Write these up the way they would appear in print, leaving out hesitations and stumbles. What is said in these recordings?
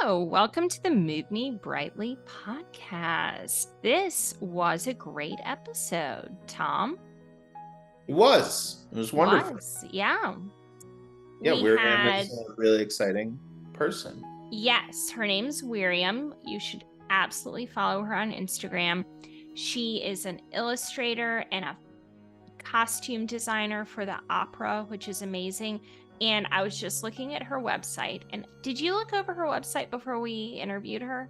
Hello, welcome to the Move Me Brightly podcast. This was a great episode, Tom. It was wonderful. Yeah. Yeah, Wiriam is a really exciting person. Yes, her name's Wiriam. You should absolutely follow her on Instagram. She is an illustrator and a costume designer for the opera, which is amazing. And I was just looking at her website. And did you look over her website before we interviewed her?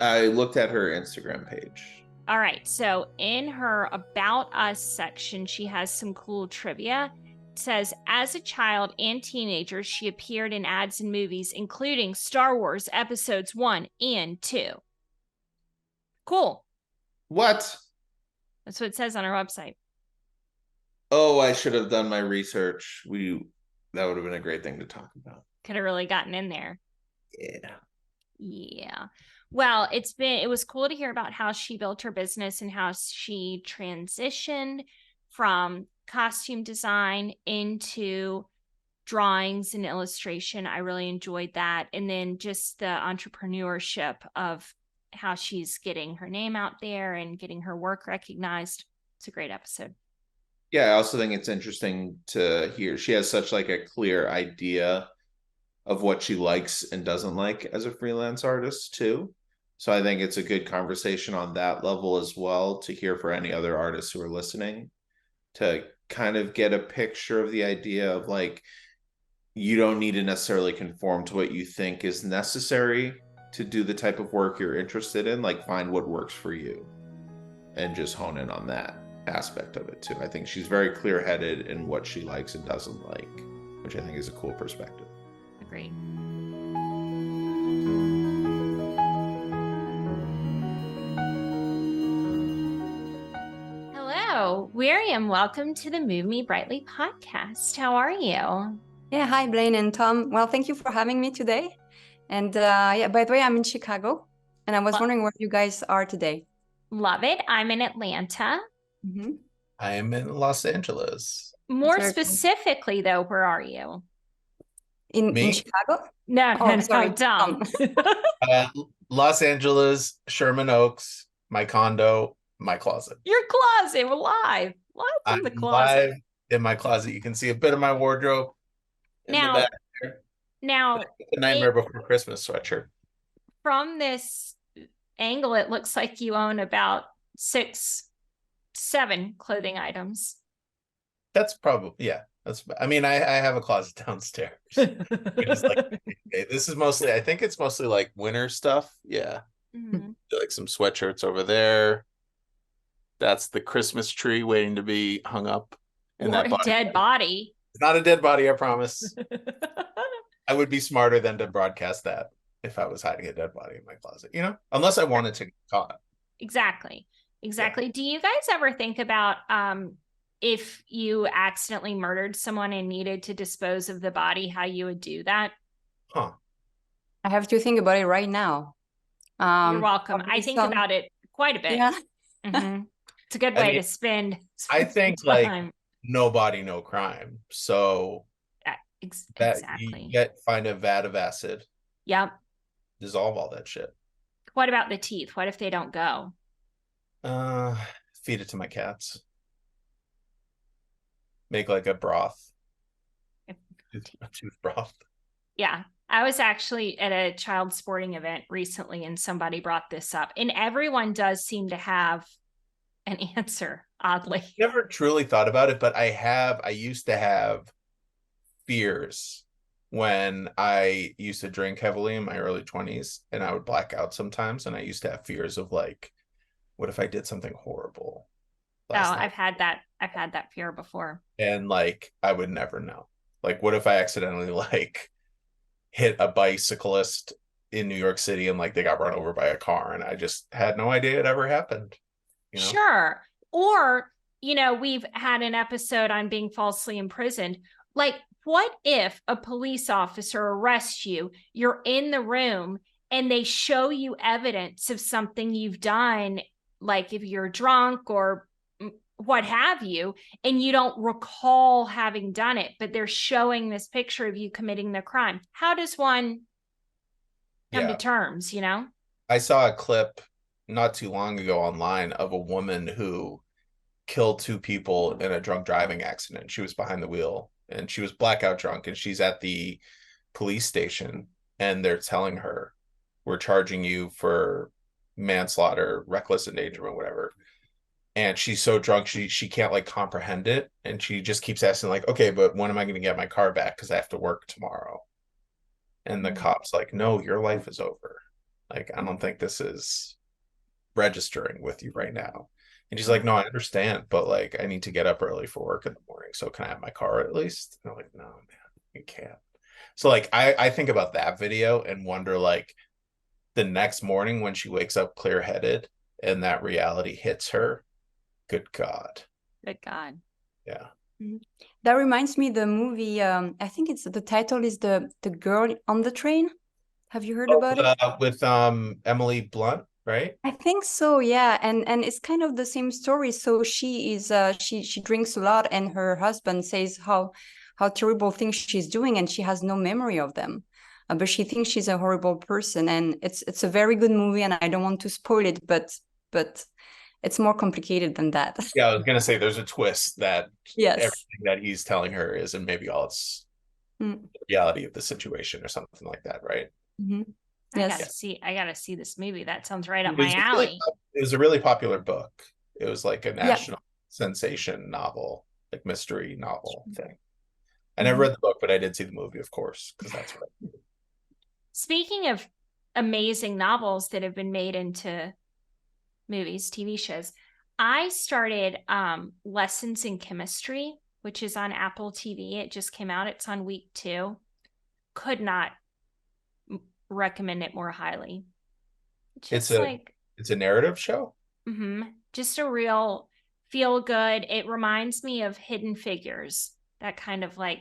I looked at her Instagram page. All right. So in her About Us section, she has some cool trivia. It says, as a child and teenager, she appeared in ads and movies, including Star Wars Episodes 1 and 2. Cool. What? That's what it says on her website. Oh, I should have done my research. That would have been a great thing to talk about. Could have really gotten in there. Yeah. Well, it was cool to hear about how she built her business and how she transitioned from costume design into drawings and illustration. I really enjoyed that. And then just the entrepreneurship of how she's getting her name out there and getting her work recognized. It's a great episode. Yeah, I also think it's interesting to hear. She has such like a clear idea of what she likes and doesn't like as a freelance artist too. So I think it's a good conversation on that level as well to hear for any other artists who are listening, to kind of get a picture of the idea of like, you don't need to necessarily conform to what you think is necessary to do the type of work you're interested in. Like, find what works for you and just hone in on that aspect of it too. I think she's very clear-headed in what she likes and doesn't like, which I think is a cool perspective. Agreed. Hello, Wiriam. Welcome to the Move Me Brightly podcast. How are you? Yeah, hi, Blaine and Tom. Well, thank you for having me today. And by the way, I'm in Chicago, and I was wondering where you guys are today. Love it. I'm in Atlanta. Mm-hmm. I am in Los Angeles. More specifically, though, where are you? In Chicago? No, sorry, Tom. Los Angeles, Sherman Oaks, my condo, my closet. Your closet. We're live in the closet. Live in my closet. You can see a bit of my wardrobe. Now, the Nightmare Before Christmas sweatshirt. From this angle, it looks like you own about 6-7 clothing items. That's probably, I have a closet downstairs. This is mostly, I think it's mostly like winter stuff. Yeah. Mm-hmm. Like some sweatshirts over there. That's the Christmas tree waiting to be hung up. And that dead body. It's not a dead body, I promise. I would be smarter than to broadcast that if I was hiding a dead body in my closet, unless I wanted to get caught. Exactly. Yeah. Do you guys ever think about if you accidentally murdered someone and needed to dispose of the body, how you would do that? Huh. I have to think about it right now. You're welcome. I think about it quite a bit. Yeah. Mm-hmm. It's a good way to spend I think time. Like no body, no crime. So exactly. You find a vat of acid. Yep. Dissolve all that shit. What about the teeth? What if they don't go? Feed it to my cats. Make like a broth. A tooth broth. Yeah. I was actually at a child sporting event recently and somebody brought this up, and everyone does seem to have an answer, oddly. Never truly thought about it, but I used to have fears when I used to drink heavily in my early 20s, and I would black out sometimes, and I used to have fears of like, what if I did something horrible? I've had that fear before. And like, I would never know. Like, what if I accidentally like hit a bicyclist in New York City and like they got run over by a car and I just had no idea it ever happened? Sure. Or, we've had an episode on being falsely imprisoned. Like, what if a police officer arrests you, you're in the room, and they show you evidence of something you've done, like if you're drunk or what have you, and you don't recall having done it, but they're showing this picture of you committing the crime? How does one come terms, you know? I saw a clip not too long ago online of a woman who killed two people in a drunk driving accident. She was behind the wheel and she was blackout drunk, and she's at the police station and they're telling her, we're charging you for manslaughter, reckless endangerment, whatever. And she's so drunk she can't like comprehend it, and she just keeps asking like, okay, but when am I going to get my car back, because I have to work tomorrow? And the cop's like, no, your life is over. Like, I don't think this is registering with you right now. And she's like, no, I understand, but like, I need to get up early for work in the morning, so can I have my car at least? And I'm like, no, man, you can't. So like, I think about that video and wonder, like, the next morning when she wakes up clear-headed and that reality hits her, good God. Good God. Yeah. That reminds me the movie. I think it's the title is the Girl on the Train. Have you heard about it? With Emily Blunt, right? I think so, yeah. And it's kind of the same story. So she is she drinks a lot, and her husband says how terrible things she's doing, and she has no memory of them. But she thinks she's a horrible person, and it's a very good movie, and I don't want to spoil it, but it's more complicated than that. Yeah, I was gonna say there's a twist that Yes. everything that he's telling her is, and maybe all it's Mm. the reality of the situation or something like that, right? Mm-hmm. I Yes. gotta see this movie. That sounds right up It my was alley. it was a really popular book. It was like a Yeah. national sensation novel, like mystery novel thing. I Mm-hmm. never read the book, but I did see the movie, of course, because that's what I did. Speaking of amazing novels that have been made into movies, TV shows, I started Lessons in Chemistry, which is on Apple TV. It just came out. It's on week 2. Could not recommend it more highly. Just It's a narrative show. just a real feel good. It reminds me of Hidden Figures, that kind of like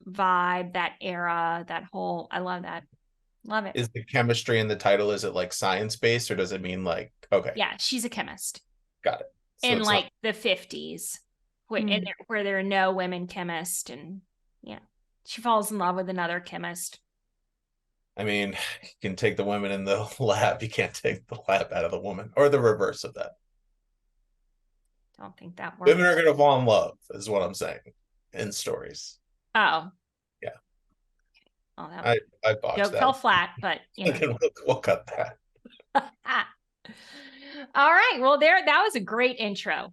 vibe, that era, that whole, I love that. Love it. Is the chemistry in the title, is it like science-based, or does it mean like, okay, Yeah, she's a chemist got it. So in it's like not, the 50s where there are no women chemists, and yeah, she falls in love with another chemist. I mean, you can take the women in the lab, you can't take the lab out of the woman, or the reverse of that. Don't think that works. Women are gonna fall in love, is what I'm saying, in stories. Oh. Yeah. Oh, that I botched joke that. fell flat, but you know. We'll cut that. All right. Well, that was a great intro.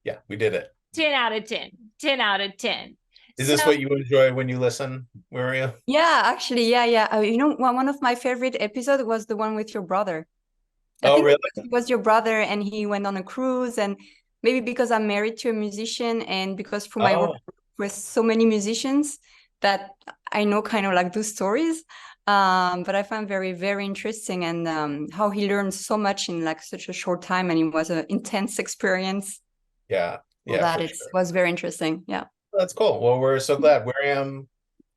Yeah, we did it. 10 out of 10. 10 out of 10. Is this what you enjoy when you listen, Maria? Yeah, actually, yeah. You know, one of my favorite episodes was the one with your brother. I think really? it was your brother, and he went on a cruise, and maybe because I'm married to a musician, and because for my work with so many musicians, that I know kind of like those stories. But I found very, very interesting, and how he learned so much in like such a short time, and it was an intense experience. Yeah. That was very interesting. Yeah. That's cool. Well, we're so glad. Wiriam,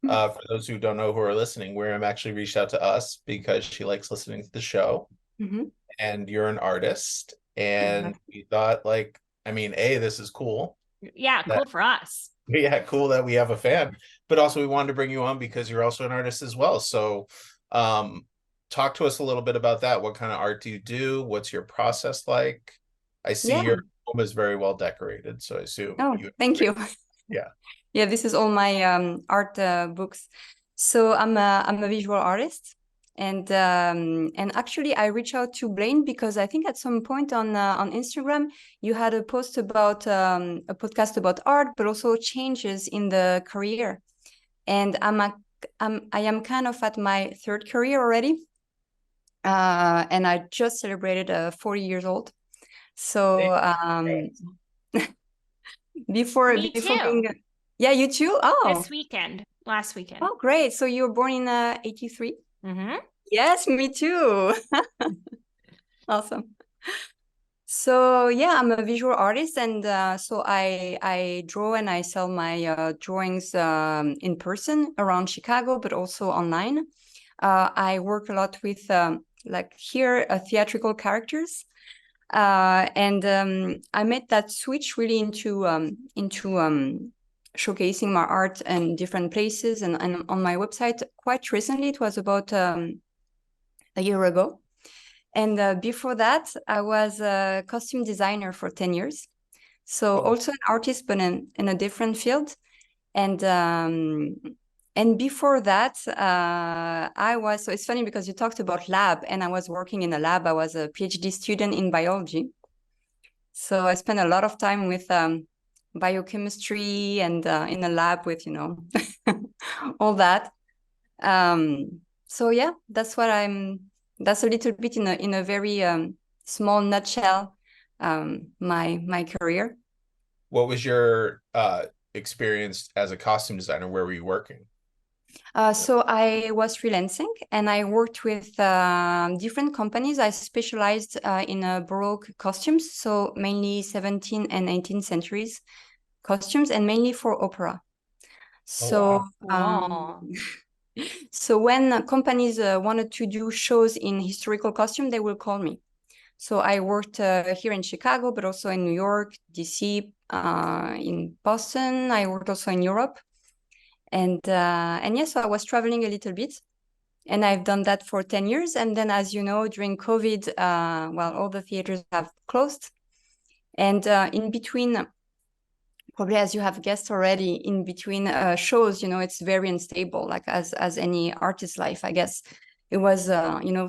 for those who don't know who are listening, Wiriam actually reached out to us because she likes listening to the show. And you're an artist. And we thought, like, I mean, this is cool. Yeah, cool for us. Yeah, cool that we have a fan. But also we wanted to bring you on because you're also an artist as well. So talk to us a little bit about that. What kind of art do you do? What's your process like? I see your home is very well decorated, so I assume. Oh, thank you. Yeah, this is all my art books. So I'm a visual artist, and actually I reached out to Blaine because I think at some point on Instagram you had a post about a podcast about art, but also changes in the career. And I am kind of at my 3rd career already, and I just celebrated 40 years old. So before being, yeah, you too. Oh, last weekend. Oh, great! So you were born in '83. Yes, me too. Awesome. So yeah, I'm a visual artist, and so I draw and I sell my drawings in person around Chicago, but also online. I work a lot with like here theatrical characters. And I made that switch really into showcasing my art in different places and on my website quite recently. It was about a year ago. And before that, I was a costume designer for 10 years. So also an artist, but in a different field. And before that, so it's funny because you talked about lab, and I was working in a lab. I was a PhD student in biology. So I spent a lot of time with biochemistry and in a lab with, all that. So yeah, that's a little bit in a very small nutshell, my career. What was your experience as a costume designer? Where were you working? So I was freelancing, and I worked with different companies. I specialized in Baroque costumes, so mainly 17th and 18th centuries costumes, and mainly for opera. So, wow. so when companies wanted to do shows in historical costume, they will call me. So I worked here in Chicago, but also in New York, DC, in Boston. I worked also in Europe. And yes, so I was traveling a little bit, and I've done that for 10 years. And then, as you know, during COVID, all the theaters have closed. And in between, probably as you have guessed already, in between shows, it's very unstable, like as any artist's life, I guess. It was,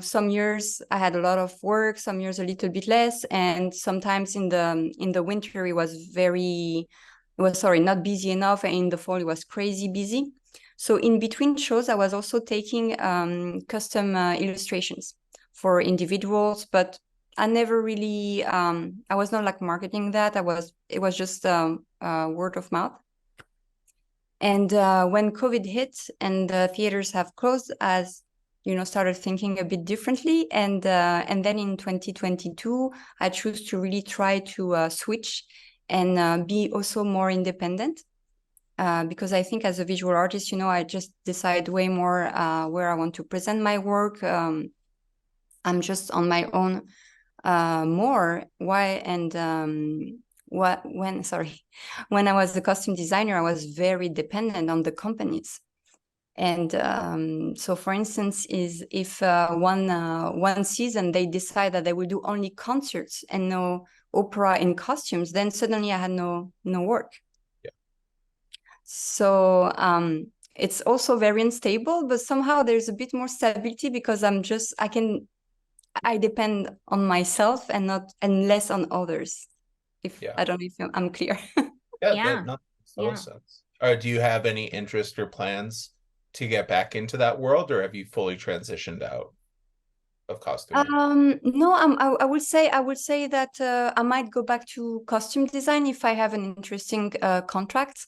some years I had a lot of work, some years a little bit less. And sometimes in the winter, it was not busy enough. And in the fall, it was crazy busy. So in between shows, I was also taking custom illustrations for individuals, but I never really, I was not like marketing that. It was just word of mouth. And when COVID hit and the theaters have closed, as started thinking a bit differently. And then in 2022, I chose to really try to switch and be also more independent. Because I think as a visual artist, I just decide way more where I want to present my work. I'm just on my own more. Why? And when I was a costume designer, I was very dependent on the companies. And so, for instance, if one season they decide that they will do only concerts and no opera in costumes, then suddenly I had no work. Yeah. So it's also very unstable, but somehow there's a bit more stability because I depend on myself and less on others. I don't know if I'm clear. Yeah. That makes total sense. Do you have any interest or plans to get back into that world, or have you fully transitioned out of costume? No, I would say that I might go back to costume design if I have an interesting contract.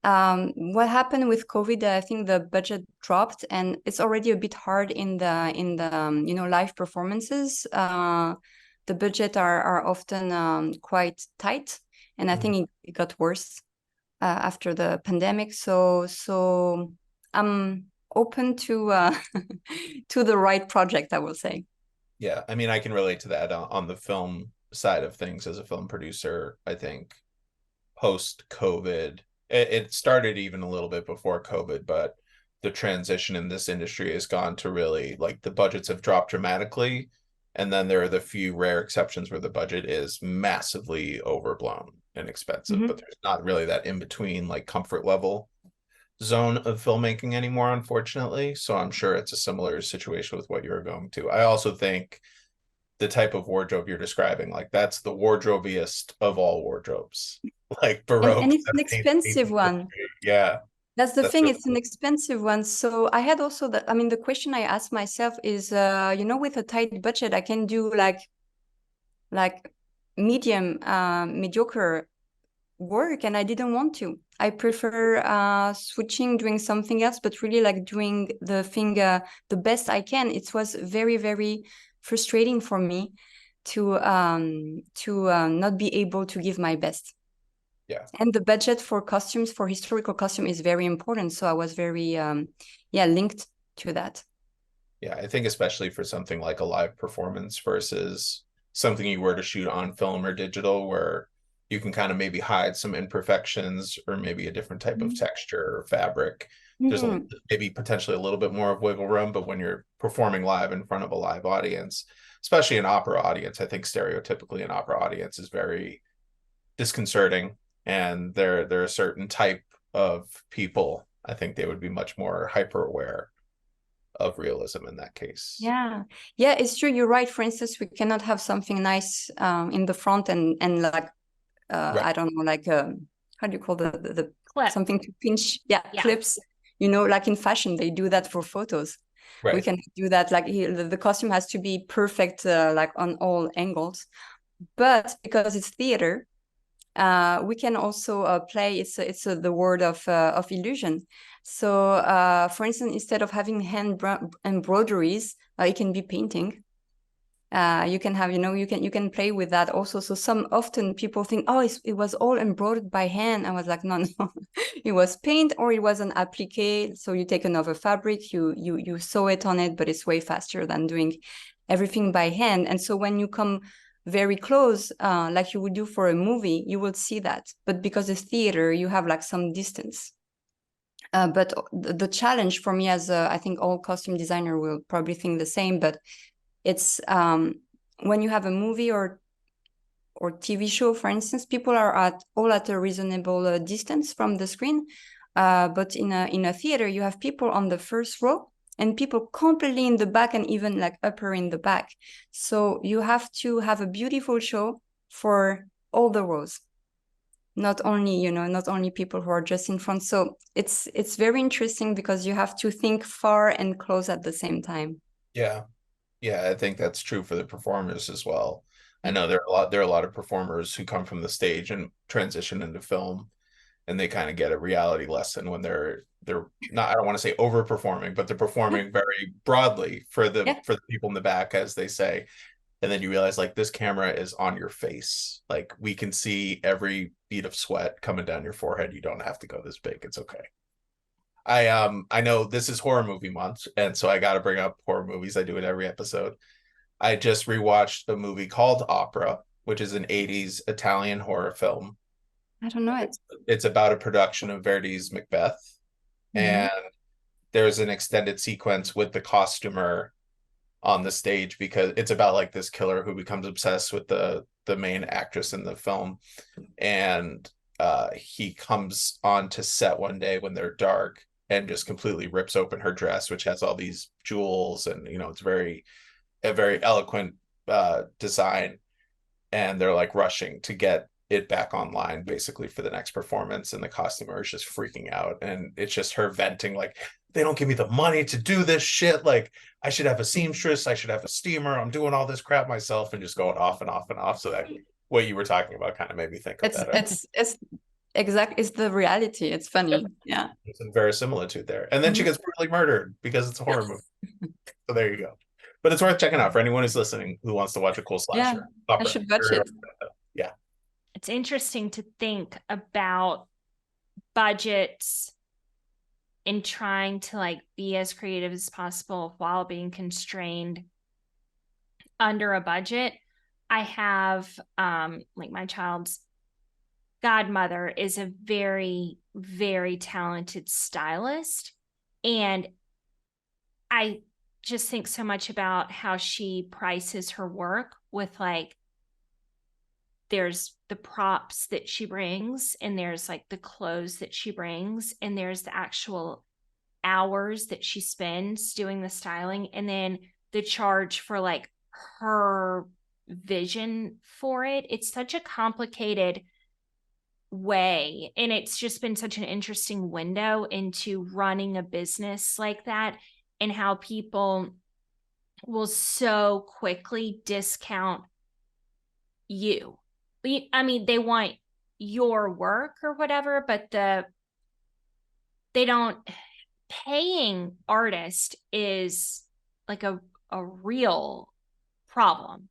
What happened with COVID, I think the budget dropped, and it's already a bit hard in the live performances. The budget are often quite tight, and I think it got worse after the pandemic. So I'm open to to the right project, I will say. Yeah, I mean, I can relate to that on the film side of things as a film producer. I think post-COVID, it started even a little bit before COVID, but the transition in this industry has gone to really, like, the budgets have dropped dramatically. And then there are the few rare exceptions where the budget is massively overblown and expensive, but there's not really that in-between, like, comfort level zone of filmmaking anymore, unfortunately. So I'm sure it's a similar situation with what you're going to. I also think the type of wardrobe you're describing, like, that's the wardrobiest of all wardrobes, like Baroque. And it's an expensive one. Yeah. That's the thing, it's an expensive one. So I had also the question I asked myself is, with a tight budget, I can do like mediocre work, and I didn't want to. I prefer switching, doing something else, but really like doing the thing the best I can. It was very, very frustrating for me to not be able to give my best. Yeah. And the budget for costumes, for historical costume, is very important. So I was very linked to that. Yeah, I think especially for something like a live performance versus something you were to shoot on film or digital, where you can kind of maybe hide some imperfections or maybe a different type of texture or fabric. there's Mhm. maybe potentially a little bit more of wiggle room, but when you're performing live in front of a live audience, especially an opera audience, I think stereotypically an opera audience is very disconcerting, and they're a certain type of people. I think they would be much more hyper aware of realism in that case. Yeah, yeah, it's true. You're right. For instance, we cannot have something nice in the front and like Right. I don't know, like how do you call the Clip. something to pinch? Yeah, Yeah. clips. You know, like in fashion, they do that for photos. We Right. can do that. Like the costume has to be perfect, like on all angles. But because it's theater, we can also play. It's the word of illusion. So, for instance, instead of having embroideries, it can be painting. You can have, you can play with that also. So often people think, oh, it was all embroidered by hand. I was like, no, it was paint, or it was an applique. So you take another fabric, you sew it on it, but it's way faster than doing everything by hand. And so when you come very close, like you would do for a movie, you will see that. But because it's theater, you have like some distance. But the challenge for me, as I think all costume designer will probably think the same, but it's when you have a movie or TV show, for instance, people are all at a reasonable distance from the screen. But in a theater, you have people on the first row and people completely in the back, and even like upper in the back. So you have to have a beautiful show for all the rows. Not only people who are just in front. So it's very interesting because you have to think far and close at the same time. Yeah. Yeah, I think that's true for the performers as well. I know there are a lot of performers who come from the stage and transition into film, and they kind of get a reality lesson when they're not, I don't want to say overperforming, but they're performing very broadly for the people in the back, as they say. And then you realize, like, this camera is on your face. Like, we can see every bead of sweat coming down your forehead. You don't have to go this big. It's okay. I know this is horror movie month, and so I got to bring up horror movies. I do it every episode. I just rewatched a movie called Opera, which is an 80s Italian horror film. I don't know it. It's about a production of Verdi's Macbeth. And there's an extended sequence with the costumer on the stage, because it's about like this killer who becomes obsessed with the main actress in the film. And he comes on to set one day when they're dark and just completely rips open her dress, which has all these jewels, and it's a very eloquent design. And they're like rushing to get it back online basically for the next performance, and the costumer is just freaking out, and it's just her venting, like, they don't give me the money to do this shit, like, I should have a seamstress, I should have a steamer, I'm doing all this crap myself, and just going off and off and off. So that what you were talking about kind of made me think of that. It's exact. It's the reality. It's funny. Yeah. There's some verisimilitude there. And then she gets brutally murdered because it's a horror movie. So there you go. But it's worth checking out for anyone who's listening who wants to watch a cool slasher. Yeah, I should watch it. Yeah. It's interesting to think about budgets and trying to like be as creative as possible while being constrained under a budget. I have like my child's godmother is a very, very talented stylist. And I just think so much about how she prices her work with like, there's the props that she brings, and there's like the clothes that she brings, and there's the actual hours that she spends doing the styling, and then the charge for like her vision for it. It's such a complicated way, and it's just been such an interesting window into running a business like that, and how people will so quickly discount you. I mean, they want your work or whatever, but they don't. Paying artists is like a real problem.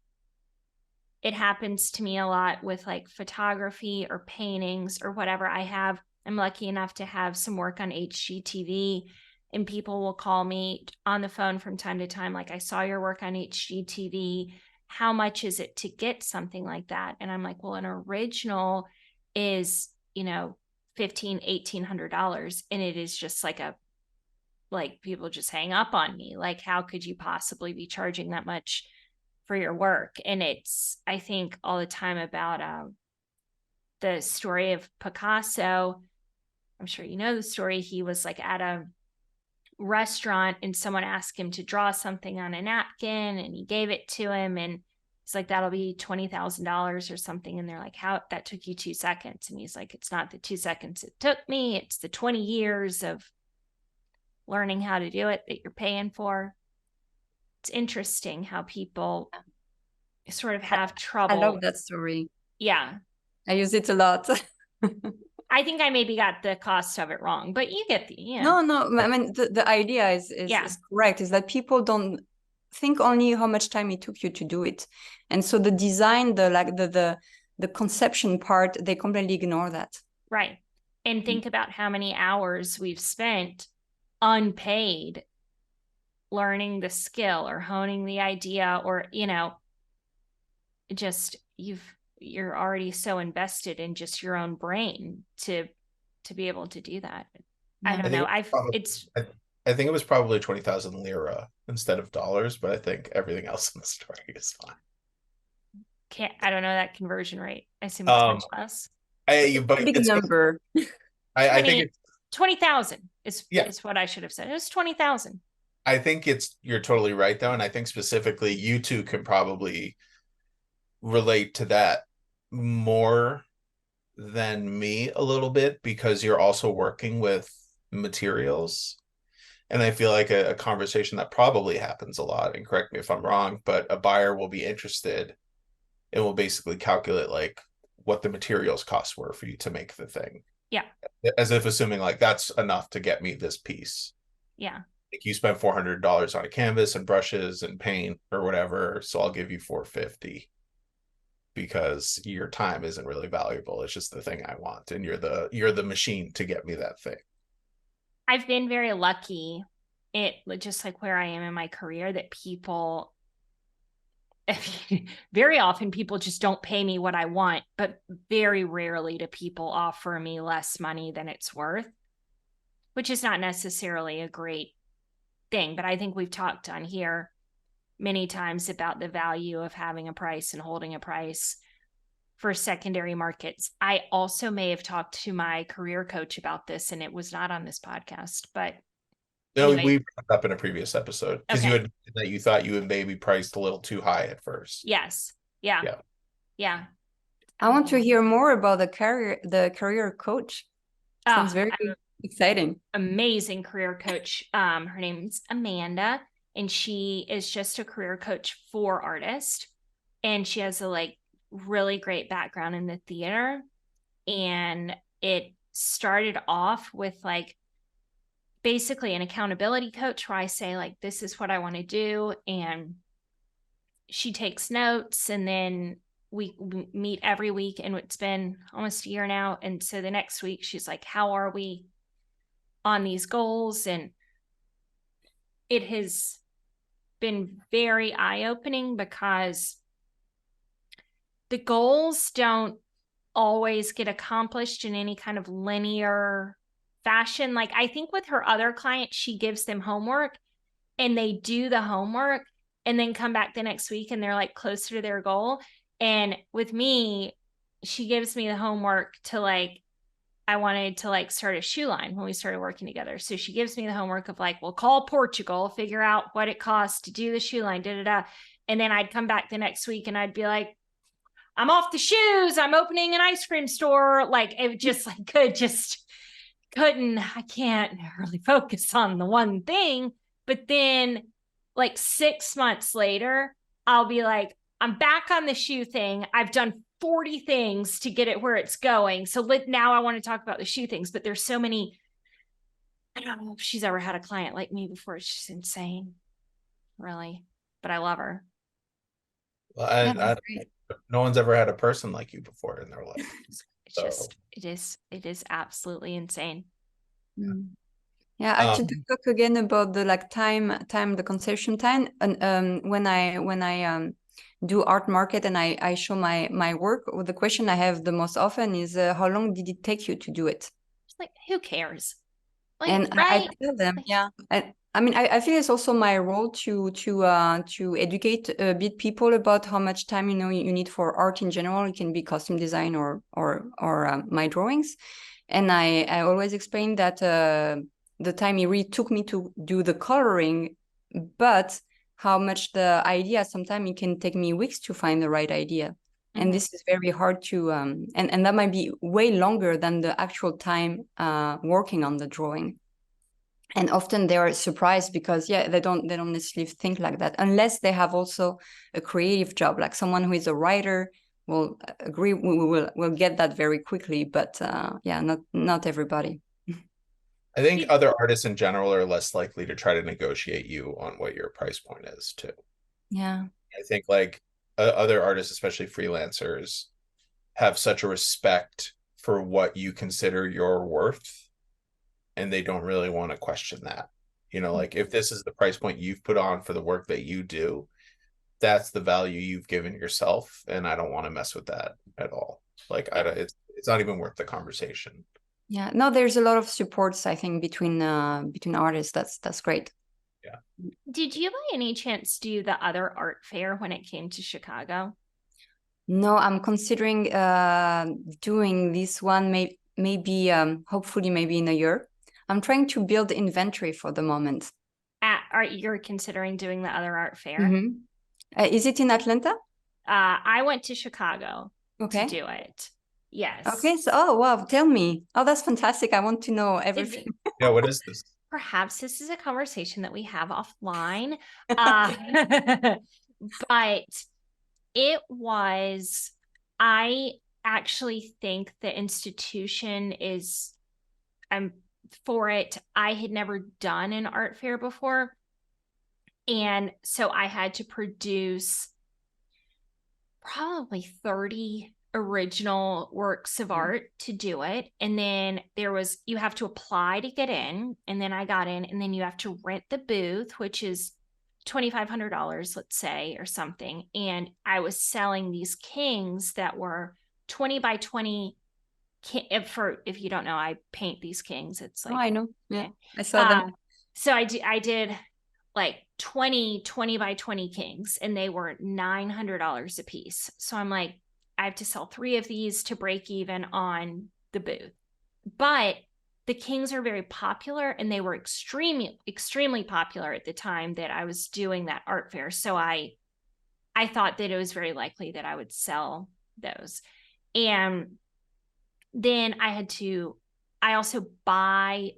It happens to me a lot with like photography or paintings or whatever. I'm lucky enough to have some work on HGTV, and people will call me on the phone from time to time, like, I saw your work on HGTV. How much is it to get something like that? And I'm like, well, an original is, $1,500, $1,800. And it is just like a like people just hang up on me. Like, how could you possibly be charging that much for your work? And I think all the time about the story of Picasso. I'm sure you know the story. He was like at a restaurant and someone asked him to draw something on a napkin and he gave it to him, and he's like, that'll be $20,000 or something. And they're like, how, that took you 2 seconds? And he's like, it's not the 2 seconds it took me, it's the 20 years of learning how to do it that you're paying for. It's interesting how people sort of have trouble. I love that story. Yeah. I use it a lot. I think I maybe got the cost of it wrong, but you get the, No, I mean, the idea is correct, is that people don't think only how much time it took you to do it. And so the design, the conception part, they completely ignore that. Right. And think about how many hours we've spent unpaid learning the skill or honing the idea, or, just you're already so invested in just your own brain to be able to do that. I don't know. I think it was probably 20,000 lira instead of dollars, but I think everything else in the story is fine. I don't know that conversion rate. I assume it's much less. Big number. I think it's 20,000 is what I should have said. It was 20,000. I think you're totally right though. And I think specifically you two can probably relate to that more than me a little bit, because you're also working with materials. And I feel like a conversation that probably happens a lot, and correct me if I'm wrong, but a buyer will be interested and will basically calculate like what the materials costs were for you to make the thing. Yeah. As if assuming like that's enough to get me this piece. Yeah. Like you spent $400 on a canvas and brushes and paint or whatever, so I'll give you $450 because your time isn't really valuable. It's just the thing I want, and you're the machine to get me that thing. I've been very lucky, just like where I am in my career, that people, very often people just don't pay me what I want, but very rarely do people offer me less money than it's worth, which is not necessarily a great thing. But I think we've talked on here many times about the value of having a price and holding a price for secondary markets. I also may have talked to my career coach about this, and it was not on this podcast, but no, anyway. We brought it up in a previous episode because you had that you thought you had maybe priced a little too high at first. Yes. Yeah. I want to hear more about the career coach. Sounds very exciting. Amazing career coach. Her name's Amanda, and she is just a career coach for artists, and she has a really great background in the theater. And it started off with basically an accountability coach where I say this is what I want to do, and she takes notes, and then we meet every week, and it's been almost a year now. And so the next week she's like, how are we on these goals? And it has been very eye-opening because the goals don't always get accomplished in any kind of linear fashion. I think with her other clients, she gives them homework and they do the homework and then come back the next week and they're closer to their goal. And with me, she gives me the homework to I wanted to start a shoe line when we started working together. So she gives me the homework of well, call Portugal, figure out what it costs to do the shoe line, And then I'd come back the next week and I'd be like, I'm off the shoes. I'm opening an ice cream store. It just couldn't, I can't really focus on the one thing. But then 6 months later, I'll be I'm back on the shoe thing. I've done 40 things to get it where it's going. So now I want to talk about the shoe things, but there's so many. I don't know if she's ever had a client like me before. It's just insane, really. But I love her. Well, no one's ever had a person like you before in their life. It is absolutely insane. Yeah, actually, to talk again about the time, the conception time, and when I do art market and I show my work, the question I have the most often is how long did it take you to do it? Who cares? Like, And I right? tell them, Like, yeah. I mean, I feel it's also my role to educate a bit people about how much time you need for art in general. It can be costume design or my drawings, and I always explain that the time it really took me to do the coloring, but how much the idea sometimes it can take me weeks to find the right idea. And Mhm. this is very hard to and that might be way longer than the actual time working on the drawing. And often they are surprised because they don't necessarily think like that unless they have also a creative job, like someone who is a writer will agree will get that very quickly, but not everybody. I think Did- other artists in general are less likely to try to negotiate you on what your price point is too. Yeah. I think like other artists, especially freelancers, have such a respect for what you consider your worth, and they don't really want to question that. Like if this is the price point you've put on for the work that you do, that's the value you've given yourself, and I don't want to mess with that at all. Like it's not even worth the conversation. Yeah. No, there's a lot of supports, I think, between artists. That's great. Yeah. Did you by any chance do the other art fair when it came to Chicago? No, I'm considering doing this one maybe hopefully maybe in a year. I'm trying to build inventory for the moment. Are you considering doing the other art fair? Mm-hmm. Is it in Atlanta? I went to Chicago Okay. to do it. Yes. Okay. So, oh wow, tell me. Oh, that's fantastic. I want to know everything. Yeah, what is this? Perhaps this is a conversation that we have offline. But it was, I actually think the institution is, I'm for it. I had never done an art fair before. And so I had to produce probably 30 original works of art to do it. And then you have to apply to get in. And then I got in, and then you have to rent the booth, which is $2,500, let's say, or something. And I was selling these kings that were 20 by 20. If you don't know, I paint these kings. It's like, I know. Yeah, okay. I saw them. So I did like 20 by 20 kings, and they were $900 a piece. So I'm like, I have to sell 3 of these to break even on the booth. But the kings are very popular, and they were extremely popular at the time that I was doing that art fair. So I thought that it was very likely that I would sell those. And then I also buy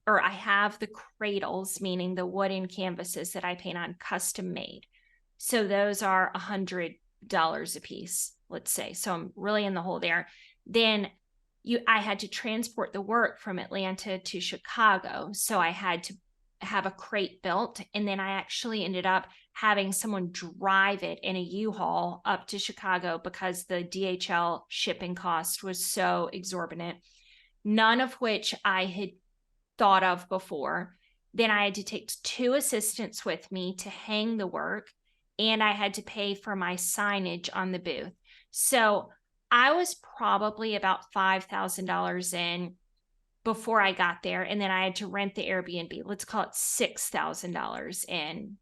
I have the cradles, meaning the wooden canvases that I paint on, custom made. So those are $100 a piece, let's say. So I'm really in the hole there. Then I had to transport the work from Atlanta to Chicago. So I had to have a crate built. And then I actually ended up having someone drive it in a U-Haul up to Chicago because the DHL shipping cost was so exorbitant, none of which I had thought of before. Then I had to take 2 assistants with me to hang the work, and I had to pay for my signage on the booth. So I was probably about $5,000 in before I got there. And then I had to rent the Airbnb. Let's call it $6,000 in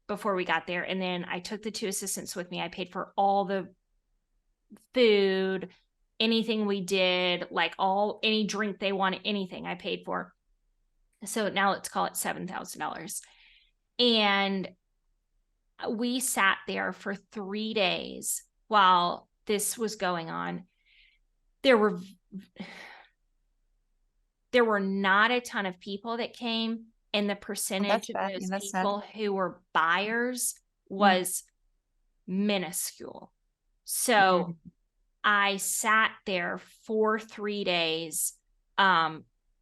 before we got there. And then I took the 2 assistants with me. I paid for all the food, anything we did, like any drink they wanted, anything I paid for. So now let's call it $7,000. And we sat there for 3 days while this was going on. There were not a ton of people that came, and the percentage of those people who were buyers was minuscule. So I sat there for 3 days,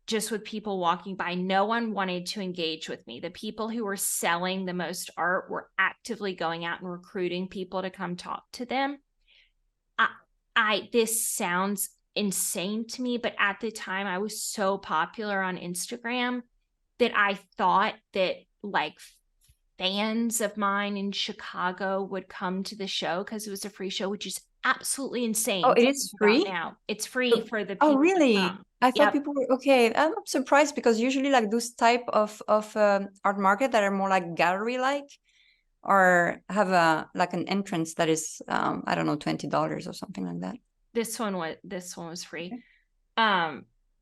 just with people walking by. No one wanted to engage with me. The people who were selling the most art were actively going out and recruiting people to come talk to them. This sounds insane to me, but at the time I was so popular on Instagram that I thought that like fans of mine in Chicago would come to the show because it was a free show, which is absolutely insane. Oh, it to is think about free? now. It's free for the Oh, people to really? come. I thought Yep. people were okay. I'm surprised because usually like those type of art market that are more like gallery like or have a like an entrance that is I don't know, $20 or something like that. This one was free. Okay.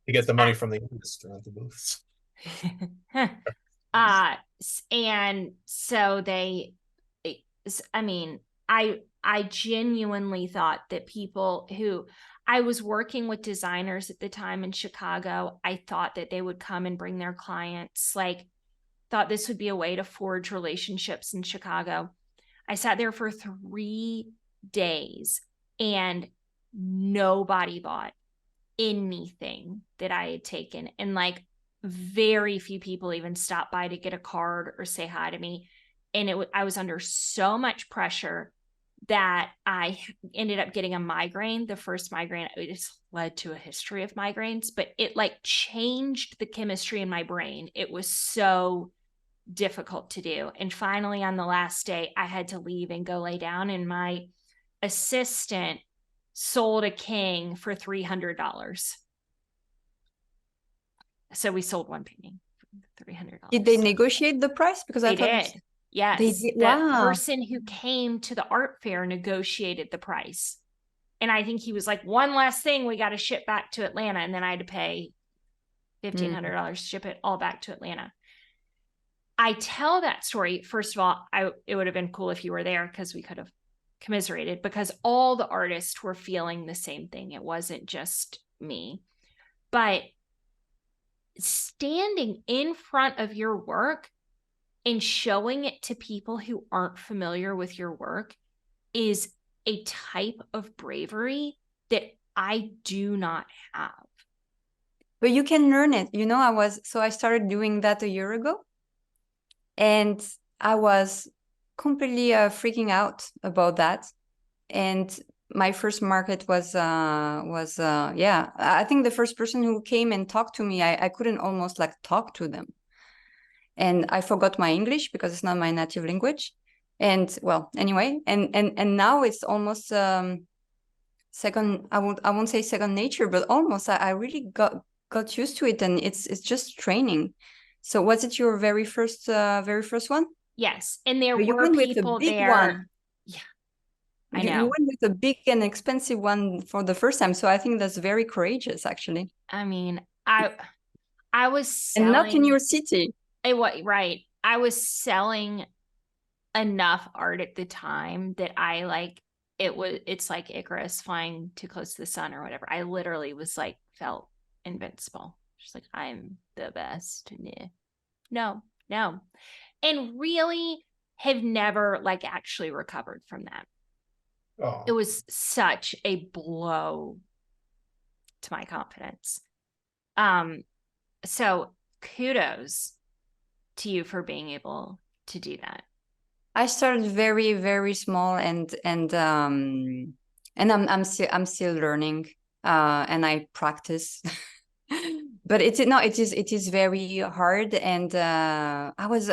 You get the money from the industry at the booths. And so I mean, I genuinely thought that people who I was working with designers at the time in Chicago, I thought that they would come and bring their clients, like thought this would be a way to forge relationships in Chicago. I sat there for 3 days and nobody bought anything that I had taken. And like very few people even stopped by to get a card or say hi to me. And I was under so much pressure that I ended up getting a migraine. The first migraine, it just led to a history of migraines, but it like changed the chemistry in my brain. It was so difficult to do. And finally, on the last day, I had to leave and go lay down. And my assistant sold a king for $300. So we sold one painting for $300. Did they negotiate the price? Because I They thought did. Yes. they did. The Wow. person who came to the art fair negotiated the price. And I think he was like, one last thing, we got to ship back to Atlanta. And then I had to pay $1,500 to ship it all back to Atlanta. I tell that story, first of all, it would have been cool if you were there because we could have commiserated, because all the artists were feeling the same thing. It wasn't just me. But standing in front of your work and showing it to people who aren't familiar with your work is a type of bravery that I do not have. But you can learn it. You know, I started doing that a year ago. And I was completely freaking out about that. And my first market was I think the first person who came and talked to me, I couldn't almost like talk to them. And I forgot my English because it's not my native language. And well, anyway, and now it's almost second, I won't say second nature, but almost I really got used to it, and it's just training. So was it your very first one? Yes. And there You were went with a people big there. one. Yeah. I You know. went with a big and expensive one for the first time. So I think that's very courageous, actually. I mean, I was selling, and not in your city. Right. I was selling enough art at the time that I like it's like Icarus flying too close to the sun or whatever. I literally was like felt invincible. Just like, I'm the best. No. And really have never like actually recovered from that. Oh. It was such a blow to my confidence. So kudos to you for being able to do that. I started very, very small, and I'm still learning, and I practice. But it is very hard, and I was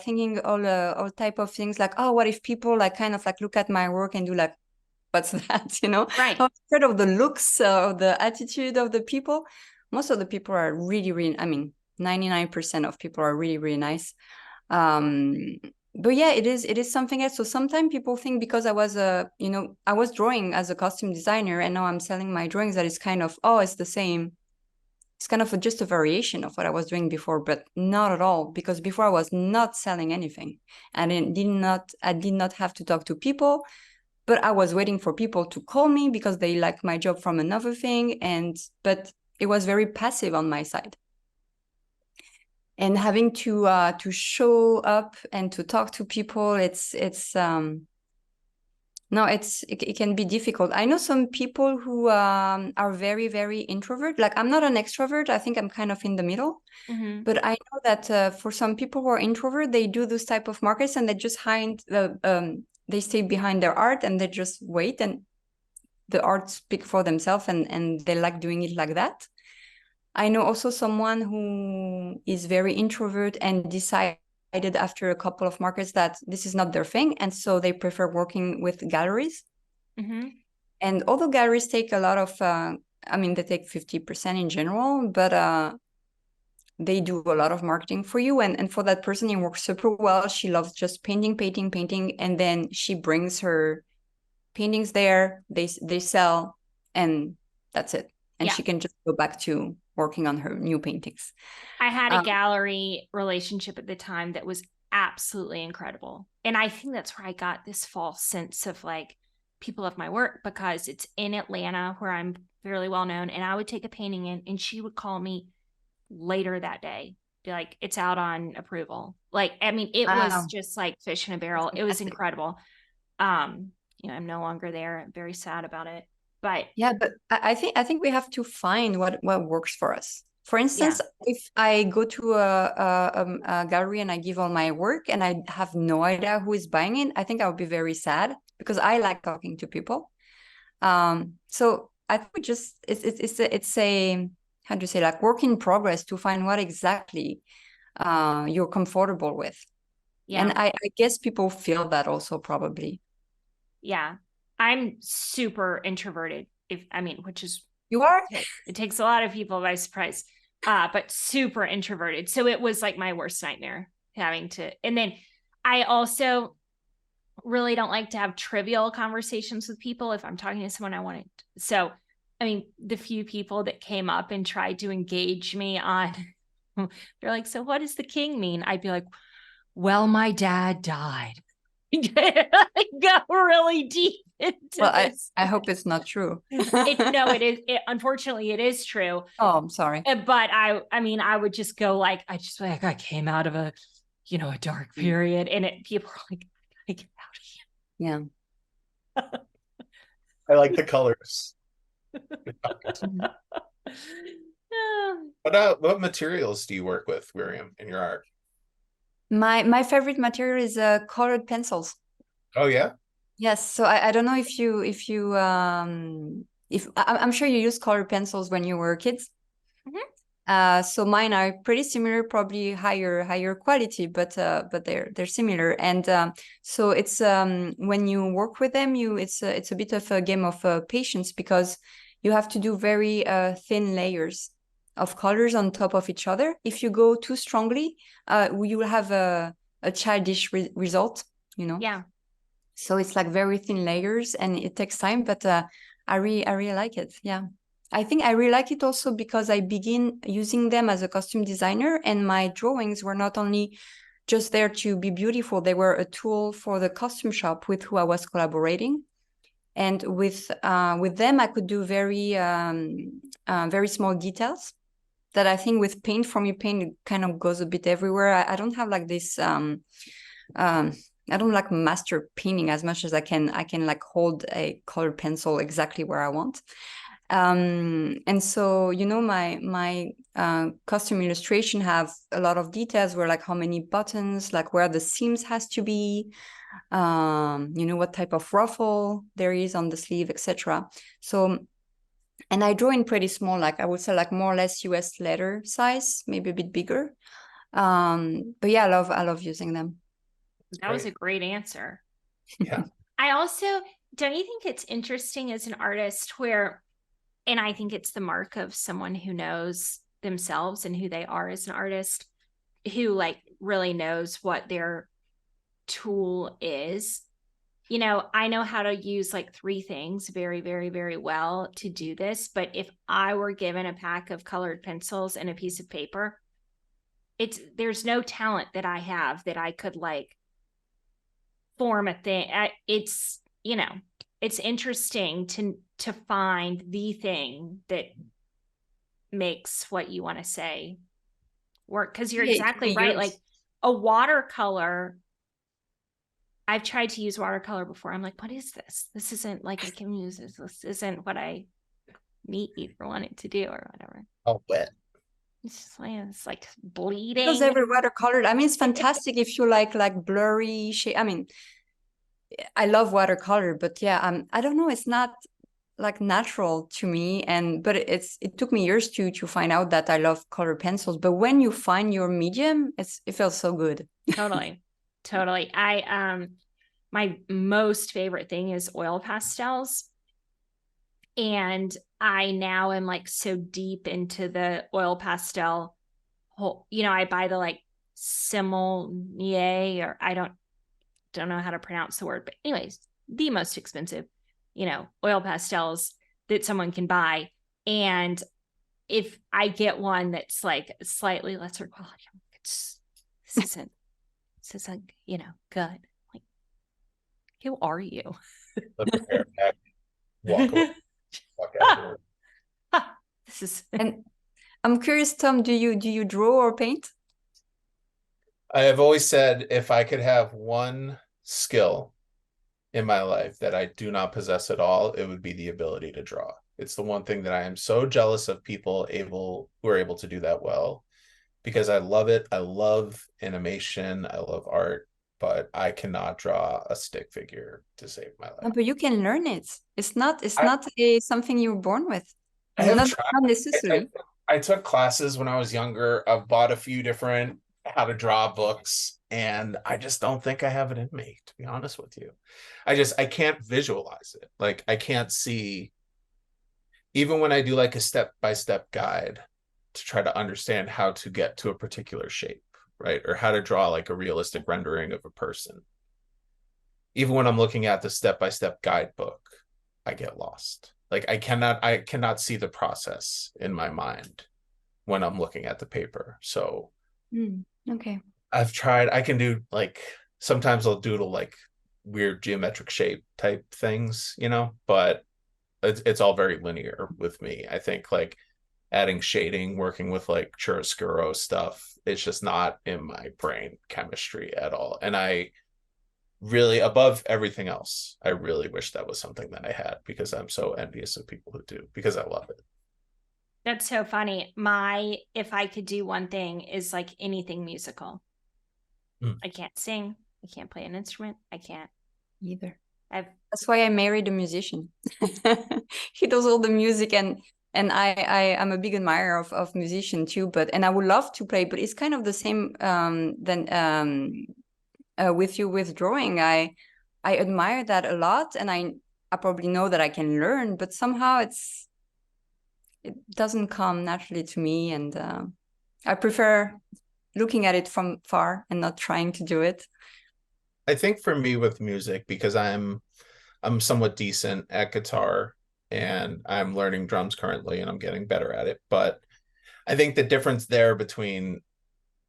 thinking all type of things like, oh, what if people like kind of like look at my work and do like, what's that, you know? Right. Instead of the looks or the attitude of the people, most of the people are really, really, I mean, 99% of people are really, really nice. But yeah, it is something else. So sometimes people think because I was I was drawing as a costume designer, and now I'm selling my drawings, that it's kind of, oh, it's the same. It's kind of just a variation of what I was doing before, but not at all, because before I was not selling anything, and I did not have to talk to people, but I was waiting for people to call me because they liked my job from another thing, but it was very passive on my side. And having to show up and to talk to people, it can be difficult. I know some people who are very, very introvert. Like, I'm not an extrovert. I think I'm kind of in the middle. Mm-hmm. But I know that for some people who are introvert, they do those type of markets, and they just they stay behind their art and they just wait, and the art speak for themselves, and they like doing it like that. I know also someone who is very introvert and decided after a couple of markets that this is not their thing, and so they prefer working with galleries. Mm-hmm. And although galleries take a lot of, I mean, they take 50% in general, but they do a lot of marketing for you. And for that person, it works super well. She loves just painting. And then she brings her paintings there, they sell, and that's it. And Yeah. she can just go back to working on her new paintings. I had a gallery relationship at the time that was absolutely incredible. And I think that's where I got this false sense of like people of my work, because it's in Atlanta where I'm fairly well known. And I would take a painting in and she would call me later that day, be like, it's out on approval. Like, I mean, it was just like fish in a barrel. It was incredible. You know, I'm no longer there. I'm very sad about it. But yeah, but I think we have to find what works for us. For instance, if I go to a gallery and I give all my work and I have no idea who is buying it, I think I would be very sad, because I like talking to people. So I think we just it's a how do you say, like, work in progress to find what exactly you're comfortable with. Yeah. And I guess people feel that also, probably. Yeah. I'm super introverted, which is, you are? It takes a lot of people by surprise, but super introverted. So it was like my worst nightmare having to, and then I also really don't like to have trivial conversations with people. If I'm talking to someone, I want to, so, I mean, the few people that came up and tried to engage me on, they're like, so what does the king mean? I'd be like, well, my dad died. Go really deep into this. I hope it's not true. No, it is. Unfortunately, it is true. Oh, I'm sorry. But I mean, I would just go like, I came out of a dark period, and people are like, I get out of here. Yeah. I like the colors. What materials do you work with, Miriam, in your art? My favorite material is colored pencils. Oh yeah. Yes. So I don't know if I'm sure you used colored pencils when you were kids. Mm-hmm. So mine are pretty similar, probably higher quality, but they're similar. And so it's when you work with them, it's a bit of a game of patience, because you have to do very thin layers of colors on top of each other. If you go too strongly, you will have a childish result, Yeah. So it's like very thin layers, and it takes time, but I really like it. Yeah. I think I really like it also because I begin using them as a costume designer, and my drawings were not only just there to be beautiful, they were a tool for the costume shop with who I was collaborating. And with them, I could do very small details that I think with paint, it kind of goes a bit everywhere. I don't have like this, I don't like master painting as much as I can like hold a colored pencil exactly where I want. And so, my costume illustration have a lot of details where, like, how many buttons, like where the seams has to be, what type of ruffle there is on the sleeve, etc. So, and I draw in pretty small, like I would say, like more or less US letter size, maybe a bit bigger. But yeah, I love using them. That was a great answer. Yeah. I also, don't you think it's interesting as an artist where, and I think it's the mark of someone who knows themselves and who they are as an artist, who like really knows what their tool is. I know how to use like 3 things very, very, very well to do this. But if I were given a pack of colored pencils and a piece of paper, there's no talent that I have that I could like form a thing. It's interesting to find the thing that makes what you want to say work. Because you're exactly right. Like a watercolor, I've tried to use watercolor before. I'm like, what is this? This isn't like I can use this. This isn't what I need or want it to do or whatever. Oh, wet. It's like bleeding. Because every watercolor, I mean, it's fantastic if you like blurry shape. I mean, I love watercolor, but yeah, I don't know. It's not like natural to me, but it took me years to find out that I love color pencils. But when you find your medium, it feels so good. Totally. My most favorite thing is oil pastels. And I now am like so deep into the oil pastel whole, I buy the like Simonier, or I don't know how to pronounce the word, but anyways, the most expensive, oil pastels that someone can buy. And if I get one that's like slightly lesser quality, I'm like, this isn't, good. Like, who are you? Flip your hair back, walk away, walk out the door. This is And I'm curious, Tom, do you draw or paint? I have always said if I could have one skill in my life that I do not possess at all, it would be the ability to draw. It's the one thing that I am so jealous of people who are able to do that well, because I love it. I love animation. I love art, but I cannot draw a stick figure to save my No, life. but you can learn it. It's not something you're born with. I have Not, tried. not necessarily. I took classes when I was younger. I've bought a few different how to draw books, and I just don't think I have it in me, to be honest with you. I can't visualize it. Like, I can't see, even when I do like a step-by-step guide to try to understand how to get to a particular shape, right? Or how to draw like a realistic rendering of a person. Even when I'm looking at the step-by-step guidebook, I get lost. Like, I cannot see the process in my mind when I'm looking at the paper. So Okay. I've tried, I can do like, sometimes I'll doodle like weird geometric shape type things, but it's all very linear with me. I think like adding shading, working with like chiaroscuro stuff, it's just not in my brain chemistry at all. And I really, above everything else, I really wish that was something that I had, because I'm so envious of people who do, because I love it. That's so funny. If I could do one thing, is like anything musical. I can't sing. I can't play an instrument. I can't Either. I've That's why I married a musician. He does all the music, and I am a big admirer of musician too. And I would love to play, but it's kind of the same with you with drawing. I admire that a lot, and I probably know that I can learn, but somehow it doesn't come naturally to me, and I prefer looking at it from far and not trying to do it. I think for me with music, because I'm somewhat decent at guitar, and I'm learning drums currently, and I'm getting better at it. But I think the difference there between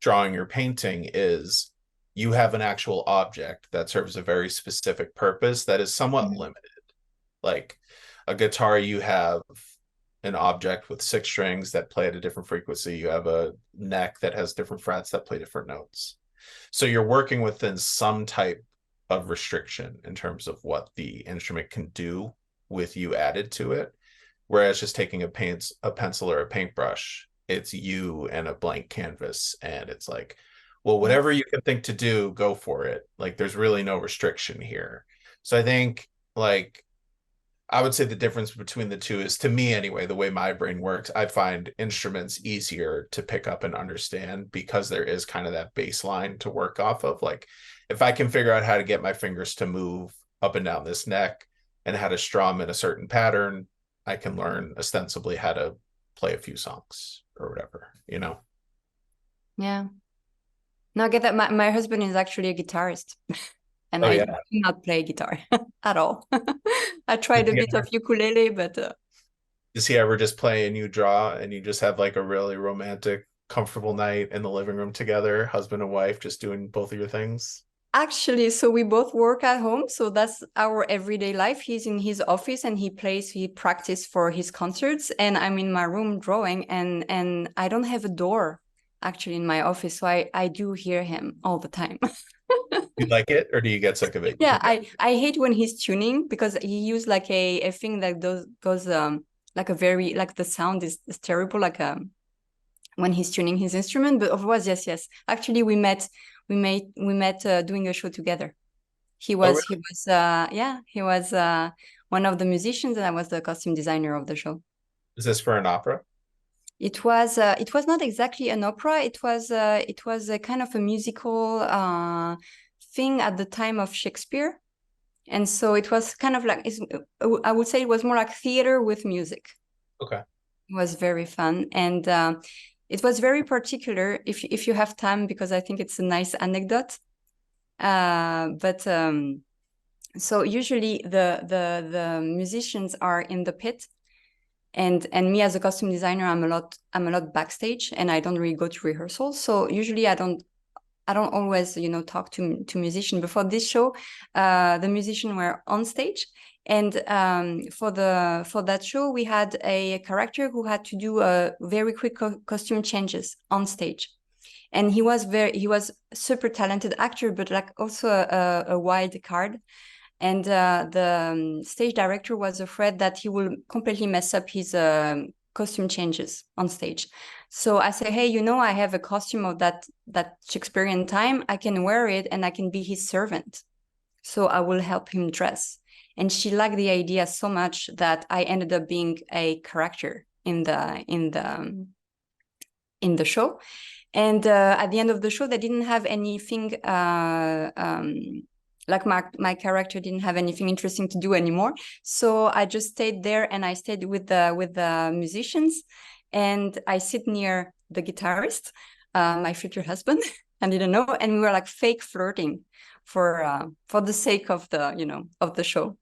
drawing or painting is you have an actual object that serves a very specific purpose that is somewhat limited. Like a guitar, you have an object with 6 strings that play at a different frequency. You have a neck that has different frets that play different notes. So you're working within some type of restriction in terms of what the instrument can do with you added to it. Whereas just taking a pencil or a paintbrush, it's you and a blank canvas. And it's like, well, whatever you can think to do, go for it. Like, there's really no restriction here. So I think, like, I would say the difference between the two is, to me anyway, the way my brain works, I find instruments easier to pick up and understand, because there is kind of that baseline to work off of. Like, if I can figure out how to get my fingers to move up and down this neck and how to strum in a certain pattern, I can learn ostensibly how to play a few songs or whatever, Yeah. No, I get that. My husband is actually a guitarist. And I do not play guitar at all. I tried a bit of ukulele, but does he ever just play and you draw, and you just have like a really romantic, comfortable night in the living room together, husband and wife, just doing both of your things? actually, so we both work at home, so that's our everyday life. He's in his office and he practices for his concerts, and I'm in my room drawing, and I don't have a door actually in my office, so I do hear him all the time. You like it, or do you get sick of it? Yeah, I hate when he's tuning, because he used like a thing that goes like a very, like the sound is terrible, like when he's tuning his instrument. But otherwise, yes. Actually, we met doing a show together. He was one of the musicians, and I was the costume designer of the show. Is this for an opera? It was not exactly an opera. It was a kind of a musical thing at the time of Shakespeare. And so it was kind of like, I would say it was more like theater with music. Okay. It was very fun. And it was very particular if you have time, because I think it's a nice anecdote. So usually the musicians are in the pit, and me as a costume designer, I'm a lot backstage, and I don't really go to rehearsals. So usually I don't always, talk to musicians. Before this show, the musicians were on stage, and for that show, we had a character who had to do a very quick costume changes on stage, and he was super talented actor, but like also a wild card. And the stage director was afraid that he will completely mess up his costume changes on stage. So I say, hey, I have a costume of that Shakespearean time. I can wear it and I can be his servant. So I will help him dress. And she liked the idea so much that I ended up being a character in the show. And at the end of the show, they didn't have anything like my character didn't have anything interesting to do anymore. So I just stayed there, and I stayed with the musicians, and I sit near the guitarist, my future husband. I didn't know, and we were like fake flirting for the sake of of the show.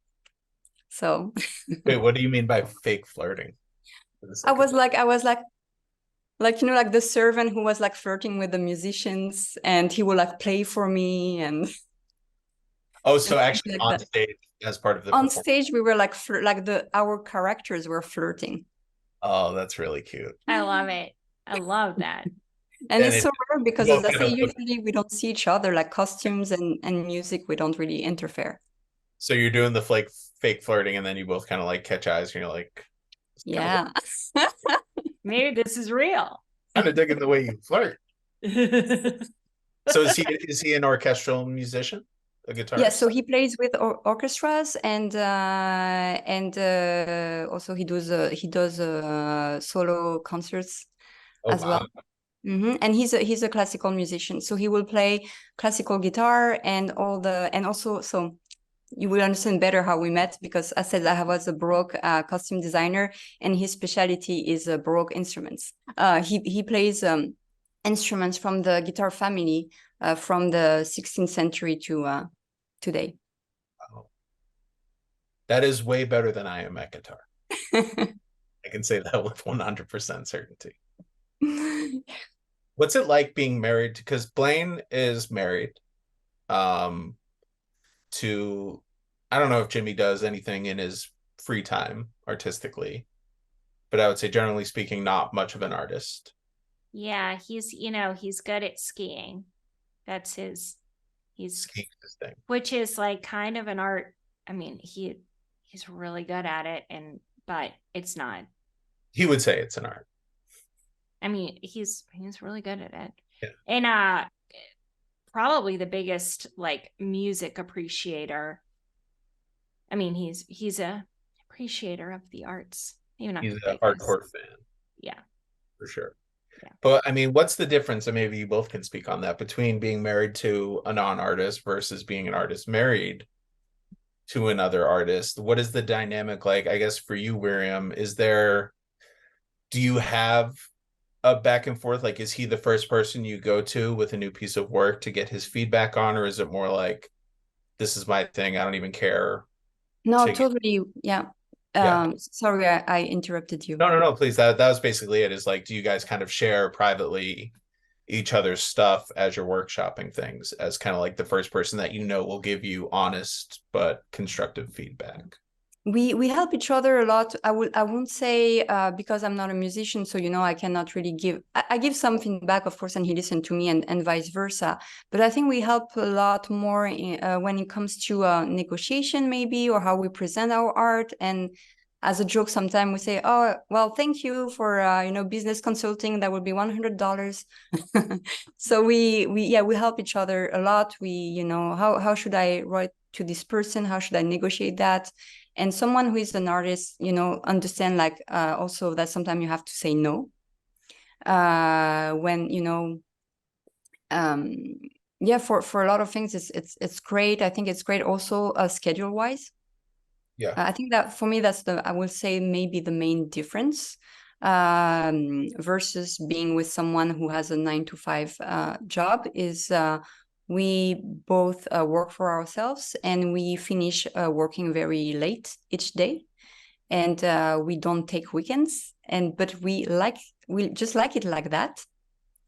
So wait, what do you mean by fake flirting? I was like the servant who was like flirting with the musicians, and he would like play for me. And oh, so actually like on stage as part of the on stage we were like our characters were flirting. Oh, that's really cute. I love it. I love that. And it's so rare because, as I say, usually we don't see each other, like costumes and music, we don't really interfere. So you're doing the fake flirting, and then you both kind of like catch eyes, and you're like, yeah. Maybe this is real. Kind of digging the way you flirt. So is he an orchestral musician, a guitarist? Yeah, so he plays with orchestras, and also he does solo concerts as well. Mm-hmm. And he's a classical musician, so he will play classical guitar and also so you will understand better how we met, because I said I was a Baroque costume designer, and his specialty is Baroque instruments. He plays instruments from the guitar family from the 16th century to today. Wow. That is way better than I am at guitar. I can say that with 100% certainty. What's it like being married? Because Blaine is married to, I don't know if Jimmy does anything in his free time artistically, but I would say generally speaking, not much of an artist. Yeah, he's good at skiing. That's he's skiing his thing, which is like kind of an art. I mean, he's really good at it, but it's not. He would say it's an art. I mean, he's really good at it. Yeah. And probably the biggest like music appreciator. I mean, he's a appreciator of the arts. Even he's a hardcore fan. Yeah. For sure. Yeah. But I mean, what's the difference? And maybe you both can speak on that, between being married to a non-artist versus being an artist married to another artist. What is the dynamic like? I guess for you, Miriam, do you have a back and forth? Like, is he the first person you go to with a new piece of work to get his feedback on, or is it more like, this is my thing, I don't even care? No, totally. Yeah. Sorry, I interrupted you. No, please. That was basically it. Is like, do you guys kind of share privately each other's stuff as you're workshopping things, as kind of like the first person that will give you honest but constructive feedback? We help each other a lot. I won't say because I'm not a musician, so I cannot really give. I give some feedback, of course, and he listened to me, and vice versa. But I think we help a lot more when it comes to negotiation, maybe, or how we present our art. And as a joke, sometimes we say, "Oh, well, thank you for business consulting. That would be $100." So we help each other a lot. We how should I write to this person? How should I negotiate that? And someone who is an artist, understand like also that sometimes you have to say no when yeah, for a lot of things, it's great. I think it's great also schedule wise. Yeah. I think that for me, that's I will say maybe the main difference versus being with someone who has a 9 to 5 job is we both work for ourselves and we finish working very late each day, and we don't take weekends, but we just like it like that.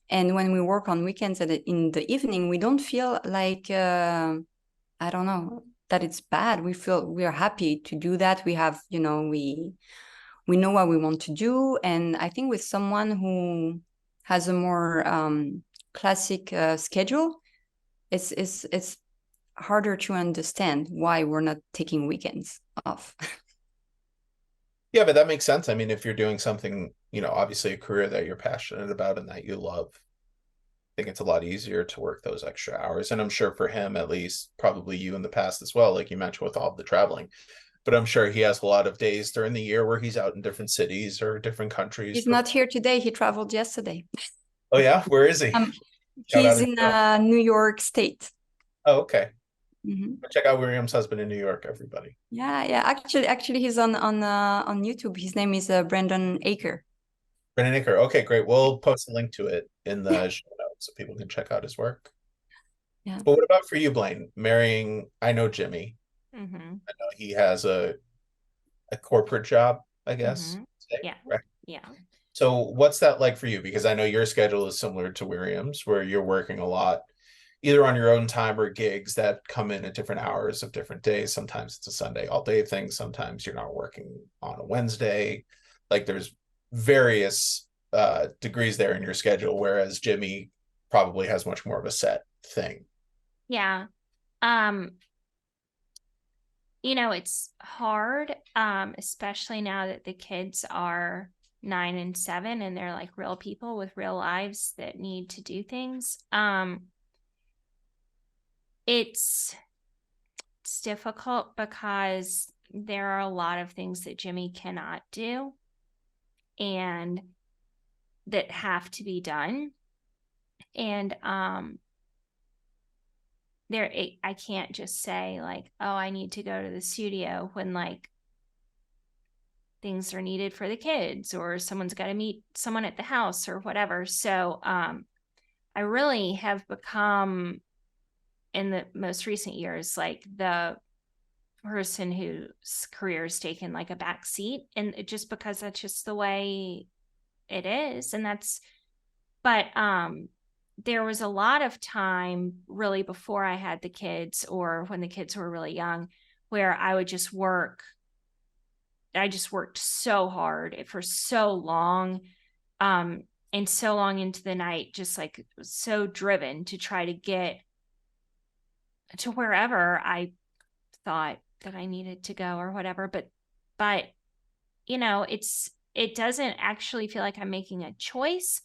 And when we work on weekends in the evening, we don't feel like I don't know, that it's bad. We feel we are happy to do that. We have, we know what we want to do. And I think with someone who has a more classic schedule, it's harder to understand why we're not taking weekends off. Yeah, but that makes sense. I mean, if you're doing something, obviously a career that you're passionate about and that you love, I think it's a lot easier to work those extra hours. And I'm sure for him, at least, probably you in the past as well, like you mentioned with all of the traveling, but I'm sure he has a lot of days during the year where he's out in different cities or different countries. He's not here today. He traveled yesterday. Oh yeah? Where is he? He's in New York State. Oh, okay. Mm-hmm. Check out William's husband in New York, everybody. Yeah. Actually, he's on YouTube. His name is Brendan Aker. Brendan Aker. Okay, great. We'll post a link to it in the show notes so people can check out his work. Yeah. But what about for you, Blaine? Marrying, I know Jimmy. Mm-hmm. I know he has a corporate job, I guess. Mm-hmm. Yeah. Right? Yeah. So what's that like for you? Because I know your schedule is similar to Miriam's, where you're working a lot, either on your own time or gigs that come in at different hours of different days. Sometimes it's a Sunday all day thing. Sometimes you're not working on a Wednesday. Like there's various degrees there in your schedule, whereas Jimmy probably has much more of a set thing. Yeah. It's hard, especially now that the kids are 9 and 7 and they're like real people with real lives that need to do things. It's difficult because there are a lot of things that Jimmy cannot do and that have to be done. And I can't just say like, oh, I need to go to the studio when like things are needed for the kids or someone's got to meet someone at the house or whatever. So I really have become in the most recent years like the person whose career is taken like a back seat, and just because that's just the way it is. And but there was a lot of time really before I had the kids or when the kids were really young where I would just work. I just worked so hard for so long, and so long into the night, just like so driven to try to get to wherever I thought that I needed to go or whatever. But it doesn't actually feel like I'm making a choice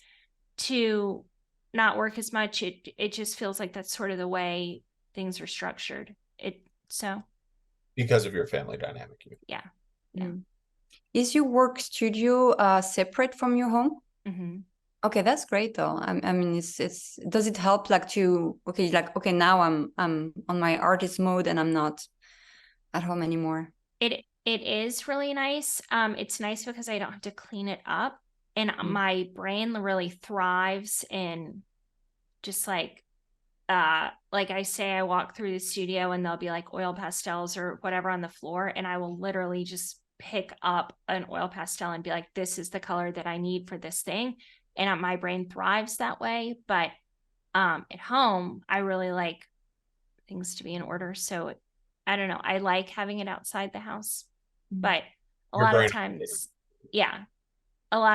to not work as much. It just feels like that's sort of the way things are structured. Because of your family dynamic. Yeah. Yeah. Is your work studio separate from your home? Mm-hmm. Okay, that's great though. I mean, it's does it help like okay, now I'm on my artist mode and I'm not at home anymore? It is really nice. It's nice because I don't have to clean it up, and my brain really thrives in just like I say, I walk through the studio and there'll be like oil pastels or whatever on the floor, and I will literally just pick up an oil pastel and be like, this is the color that I need for this thing. And my brain thrives that way. But at home, I really like things to be in order. So I don't know. I like having it outside the house. But a lot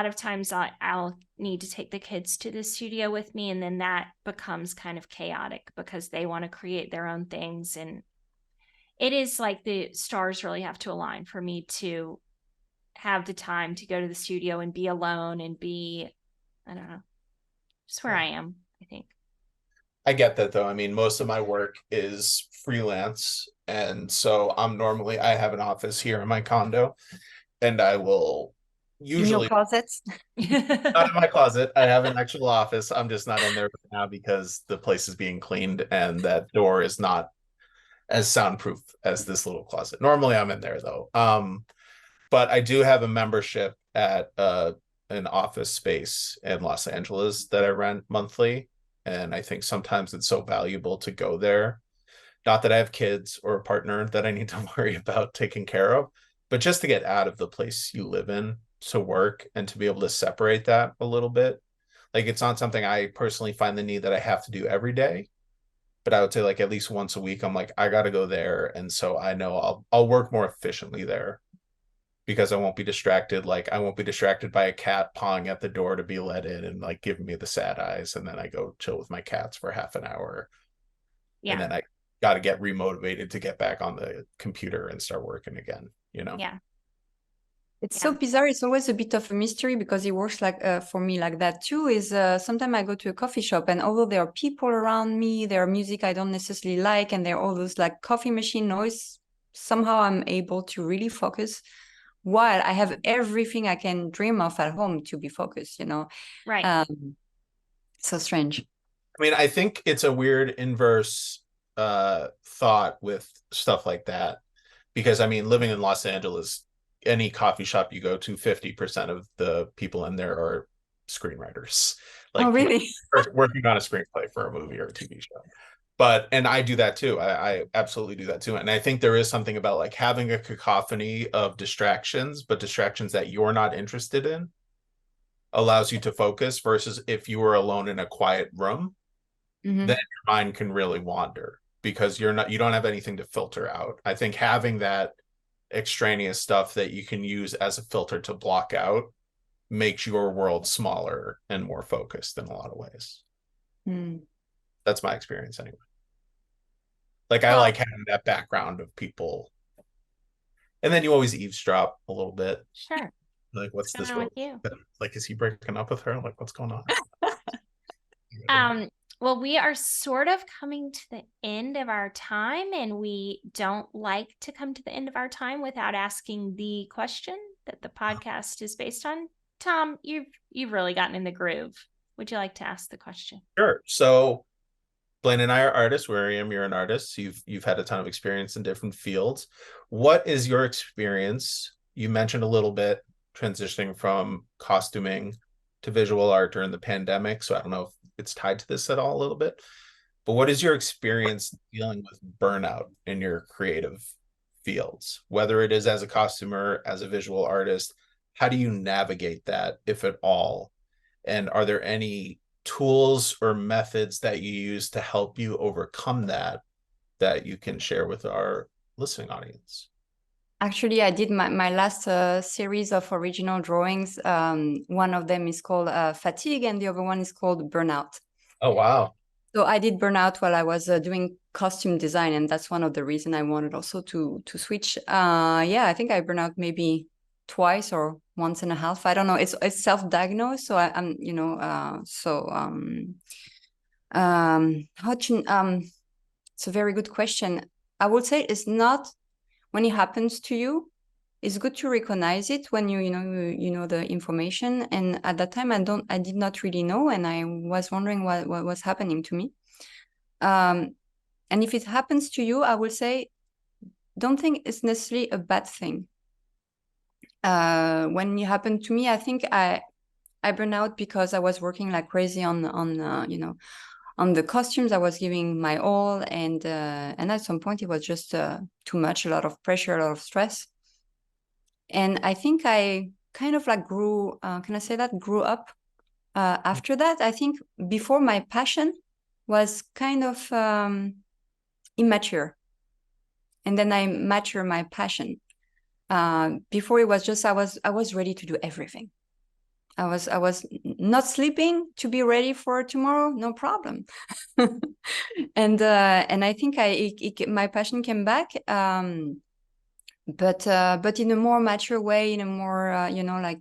of times I'll need to take the kids to the studio with me. And then that becomes kind of chaotic because they want to create their own things. And it is like the stars really have to align for me to have the time to go to the studio and be alone and be, I don't know, just where I am, I think. I get that though. I mean, most of my work is freelance. And so I have an office here in my condo, and I will In your usually closet? not in my closet. I have an actual office. I'm just not in there right now because the place is being cleaned and that door is not as soundproof as this little closet. Normally I'm in there though. But I do have a membership at an office space in Los Angeles that I rent monthly. And I think sometimes it's so valuable to go there. Not that I have kids or a partner that I need to worry about taking care of, but just to get out of the place you live in to work and to be able to separate that a little bit. Like it's not something I personally find the need that I have to do every day, but I would say like at least once a week, I'm like, I got to go there. And so I know I'll work more efficiently there because I won't be distracted. Like I won't be distracted by a cat pawing at the door to be let in and like giving me the sad eyes. And then I go chill with my cats for half an hour. Yeah. And then I got to get remotivated to get back on the computer and start working again, you know? Yeah. It's so bizarre. It's always a bit of a mystery because it works like for me like that too. Is sometimes I go to a coffee shop and although there are people around me, there are music I don't necessarily like, and there are all those like coffee machine noise. Somehow I'm able to really focus while I have everything I can dream of at home to be focused. You know, Right. So strange. I mean, I think it's a weird inverse thought with stuff like that because I mean, living in Los Angeles, any coffee shop you go to, 50% of the people in there are screenwriters. Like, oh, really? working on a screenplay for a movie or a TV show. But, and I do that too. I absolutely do that too. And I think there is something about like having a cacophony of distractions, but distractions that you're not interested in allows you to focus versus if you were alone in a quiet room, then your mind can really wander because you don't have anything to filter out. I think having that extraneous stuff that you can use as a filter to block out makes your world smaller and more focused in a lot of ways. That's my experience anyway. Like I like having that background of people, and then you always eavesdrop a little bit. Sure. Like, what's this? With you? Like, is he breaking up with her? Like, what's going on? Well, we are sort of coming to the end of our time, and we don't like to come to the end of our time without asking the question that the podcast is based on. Tom, you've really gotten in the groove. Would you like to ask the question? Sure. So Blaine and I are artists. Miriam, you're an artist. You've had a ton of experience in different fields. What is your experience? You mentioned a little bit transitioning from costuming to visual art during the pandemic. So I don't know if it's tied to this at all a little bit, but what is your experience dealing with burnout in your creative fields, whether it is as a costumer, as a visual artist? How do you navigate that, if at all? And are there any tools or methods that you use to help you overcome that you can share with our listening audience? Actually, I did my last series of original drawings. One of them is called Fatigue, and the other one is called Burnout. Oh, wow. So I did Burnout while I was doing costume design, and that's one of the reasons I wanted also to switch. Yeah, I think I burn out maybe twice or once and a half. I don't know. It's self-diagnosed, so I'm it's a very good question. I would say it's not. When it happens to you, it's good to recognize it when you know the information. And at that time, I did not really know, and I was wondering what was happening to me. And if it happens to you, I would say, don't think it's necessarily a bad thing. When it happened to me, I think I burned out because I was working like crazy on the costumes. I was giving my all, and at some point it was just too much, a lot of pressure, a lot of stress. And I think I kind of like grew up after that. I think before, my passion was kind of immature, and then I matured my passion. Before it was just I was ready to do everything. I was not sleeping to be ready for tomorrow, no problem. And I think my passion came back, but in a more mature way, in a more like,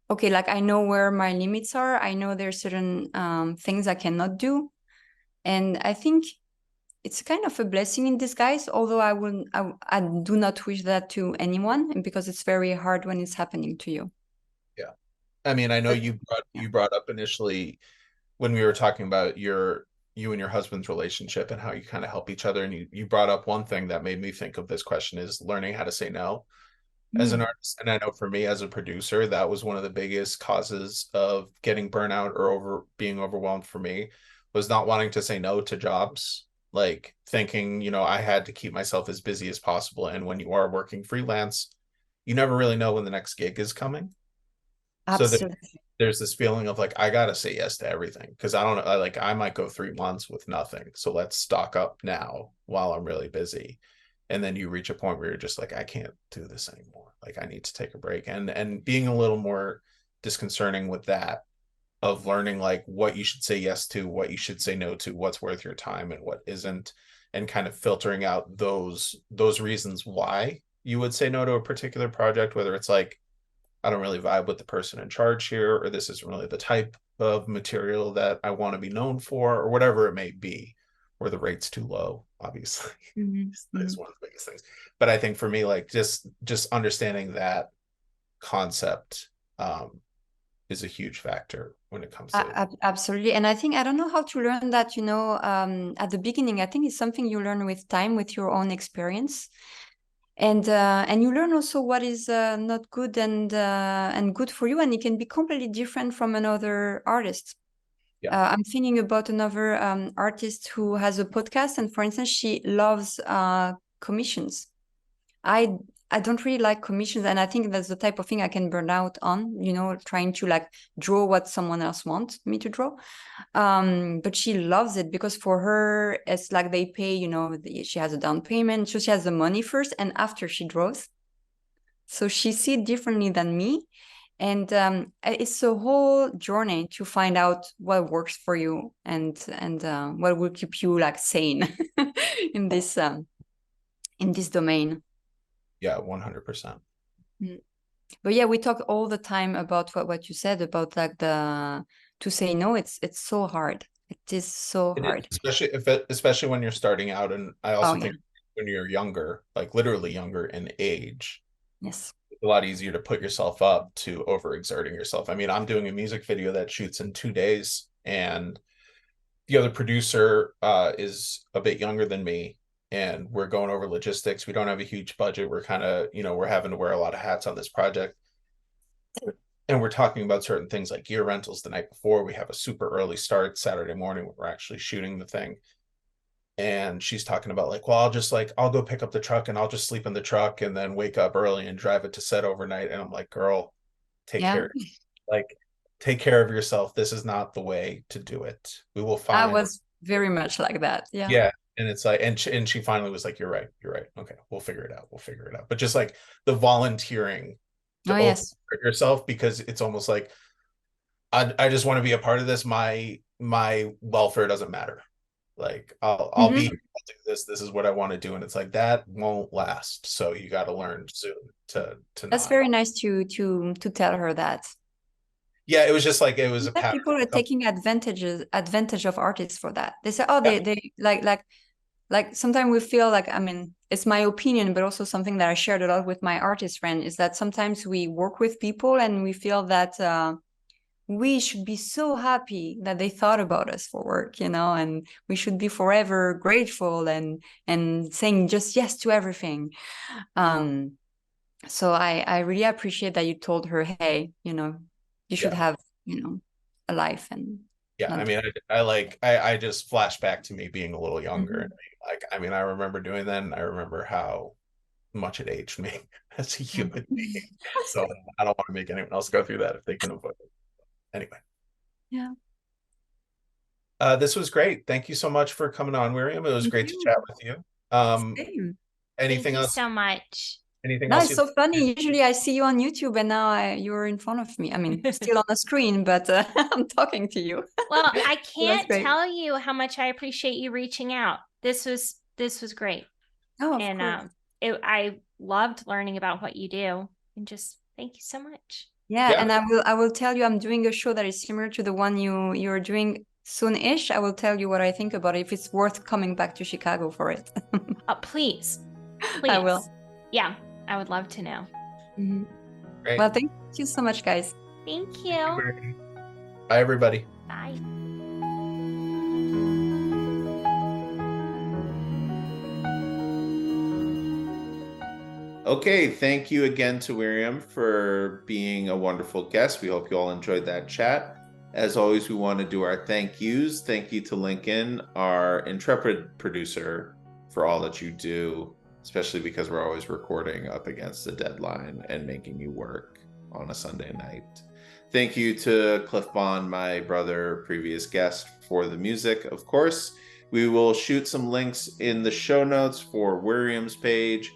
okay, like I know where my limits are. I know there's certain things I cannot do, and I think it's kind of a blessing in disguise. Although I do not wish that to anyone, because it's very hard when it's happening to you. I mean, I know you brought up initially when we were talking about you and your husband's relationship and how you kind of help each other, and you brought up one thing that made me think of this question is learning how to say no as an artist. And I know for me as a producer, that was one of the biggest causes of getting burnout or being overwhelmed for me, was not wanting to say no to jobs, like thinking, you know, I had to keep myself as busy as possible. And when you are working freelance, you never really know when the next gig is coming. So Absolutely. there's this feeling of like, I gotta say yes to everything because I don't know, like I might go 3 months with nothing. So let's stock up now while I'm really busy. And then you reach a point where you're just like, I can't do this anymore. Like I need to take a break. And being a little more disconcerting with that, of learning like what you should say yes to, what you should say no to, what's worth your time and what isn't, and kind of filtering out those reasons why you would say no to a particular project, whether it's like, I don't really vibe with the person in charge here, or this isn't really the type of material that I want to be known for, or whatever it may be, or the rate's too low, obviously. Is one of the biggest things. But I think for me, like just understanding that concept is a huge factor when it comes to Absolutely. And I think, I don't know how to learn that, you know, at the beginning. I think it's something you learn with time, with your own experience. And you learn also what is not good and good for you, and it can be completely different from another artist. I'm thinking about another artist who has a podcast, and for instance, she loves commissions. I don't really like commissions, and I think that's the type of thing I can burn out on, you know, trying to like draw what someone else wants me to draw. But she loves it because for her, it's like they pay, you know, she has a down payment, so she has the money first and after she draws. So she sees it differently than me. And it's a whole journey to find out what works for you and what will keep you like sane in this domain. Yeah, 100%. But yeah, we talk all the time about what you said about like to say no. It's so hard. It is so hard, especially when you're starting out. And I also think when you're younger, like literally younger in age, yes, it's a lot easier to put yourself up to overexerting yourself. I mean, I'm doing a music video that shoots in 2 days, and the other producer is a bit younger than me, and we're going over logistics. We don't have a huge budget. We're kind of, you know, we're having to wear a lot of hats on this project. And we're talking about certain things like gear rentals the night before. We have a super early start Saturday morning when we're actually shooting the thing. And she's talking about like, well, I'll go pick up the truck and I'll just sleep in the truck and then wake up early and drive it to set overnight. And I'm like, girl, take care. Like, take care of yourself. This is not the way to do it. We will find. I was very much like that. Yeah. Yeah. And it's like, and she finally was like, you're right. Okay, we'll figure it out. But just like the volunteering to yourself, because it's almost like, I just want to be a part of this. My welfare doesn't matter. Like I'll be, I'll do this. This is what I want to do. And it's like, that won't last. So you got to learn soon to That's very nice to tell her that. Yeah, it was just like, it was people are taking advantage of artists for that. They say, oh, they like sometimes we feel like, I mean, it's my opinion, but also something that I shared a lot with my artist friend, is that sometimes we work with people and we feel that we should be so happy that they thought about us for work, you know, and we should be forever grateful and saying just yes to everything. So I really appreciate that you told her, hey, you know, you should have, you know, a life. And I mean, I just flash back to me being a little younger. And like, I mean, I remember doing that, and I remember how much it aged me as a human being. So I don't want to make anyone else go through that if they can avoid it. Anyway. Yeah. This was great. Thank you so much for coming on, Miriam. It was great to chat with you. Anything else? Thank you so much. Anything else? It's so funny. Usually I see you on YouTube, and now you're in front of me. I mean, still on the screen, but I'm talking to you. Well, I can't tell you how much I appreciate you reaching out. This was great. Oh, and I loved learning about what you do, and just thank you so much. Yeah, and I will tell you, I'm doing a show that is similar to the one you're doing soon-ish. I will tell you what I think about it, if it's worth coming back to Chicago for it. Please. I will. Yeah, I would love to know. Well, thank you so much, guys. Thank you. Bye, everybody. Bye. Okay, thank you again to Miriam for being a wonderful guest. We hope you all enjoyed that chat. As always, we want to do our thank yous. Thank you to Lincoln, our intrepid producer, for all that you do, especially because we're always recording up against the deadline and making you work on a Sunday night. Thank you to Cliff Bond, my brother, previous guest, for the music, of course. We will shoot some links in the show notes for Miriam's page,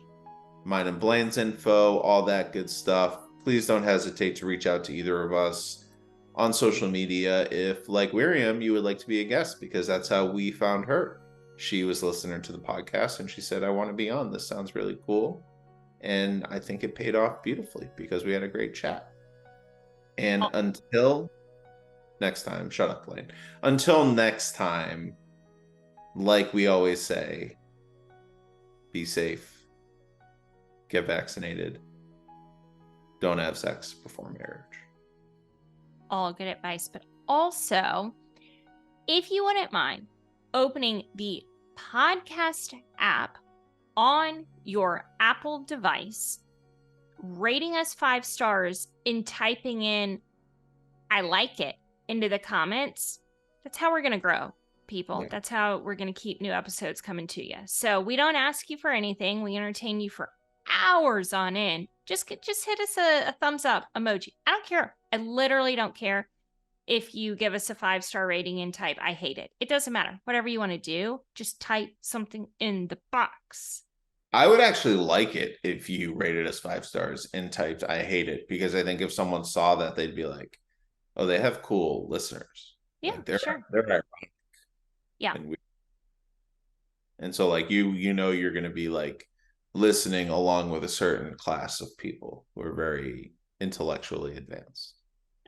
mine and Blaine's info, all that good stuff. Please don't hesitate to reach out to either of us on social media if, like Miriam, you would like to be a guest, because that's how we found her. She was listening to the podcast and she said, I want to be on. This sounds really cool. And I think it paid off beautifully because we had a great chat. And until next time, shut up, Blaine. Until next time, like we always say, be safe. Get vaccinated. Don't have sex before marriage. All good advice. But also, if you wouldn't mind opening the podcast app on your Apple device, rating us 5 stars, and typing in I like it into the comments, that's how we're going to grow, people. Yeah. That's how we're going to keep new episodes coming to you. So we don't ask you for anything. We entertain you for hours on end. Just hit us a thumbs up emoji. I don't care. I literally don't care if you give us a 5-star rating and type I hate it. It doesn't matter. Whatever you want to do, just type something in the box. I would actually like it if you rated us 5 stars and typed I hate it, because I think if someone saw that, they'd be like, oh, they have cool listeners. Yeah, like they're sure. ironic. Yeah. And so like you know you're going to be like listening along with a certain class of people who are very intellectually advanced.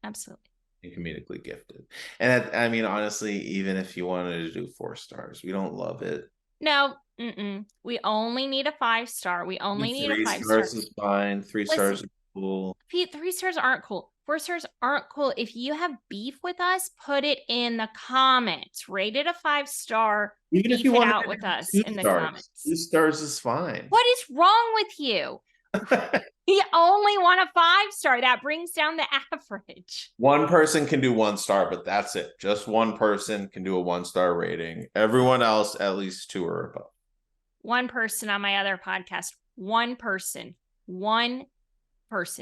Absolutely. And comedically gifted. And I mean, honestly, even if you wanted to do 4 stars, we don't love it. No, we only need a 5-star. We only need a 5-star. 3 stars is fine. 3 stars is cool. 3 stars aren't cool. 4 stars aren't cool. If you have beef with us, put it in the comments. Rate it a 5-star. Even if you want out with us in the comments. 2 stars is fine. What is wrong with you? You only want a 5-star. That brings down the average. One person can do 1 star, but that's it. Just one person can do a 1-star rating. Everyone else, at least 2 or above. One person on my other podcast, one person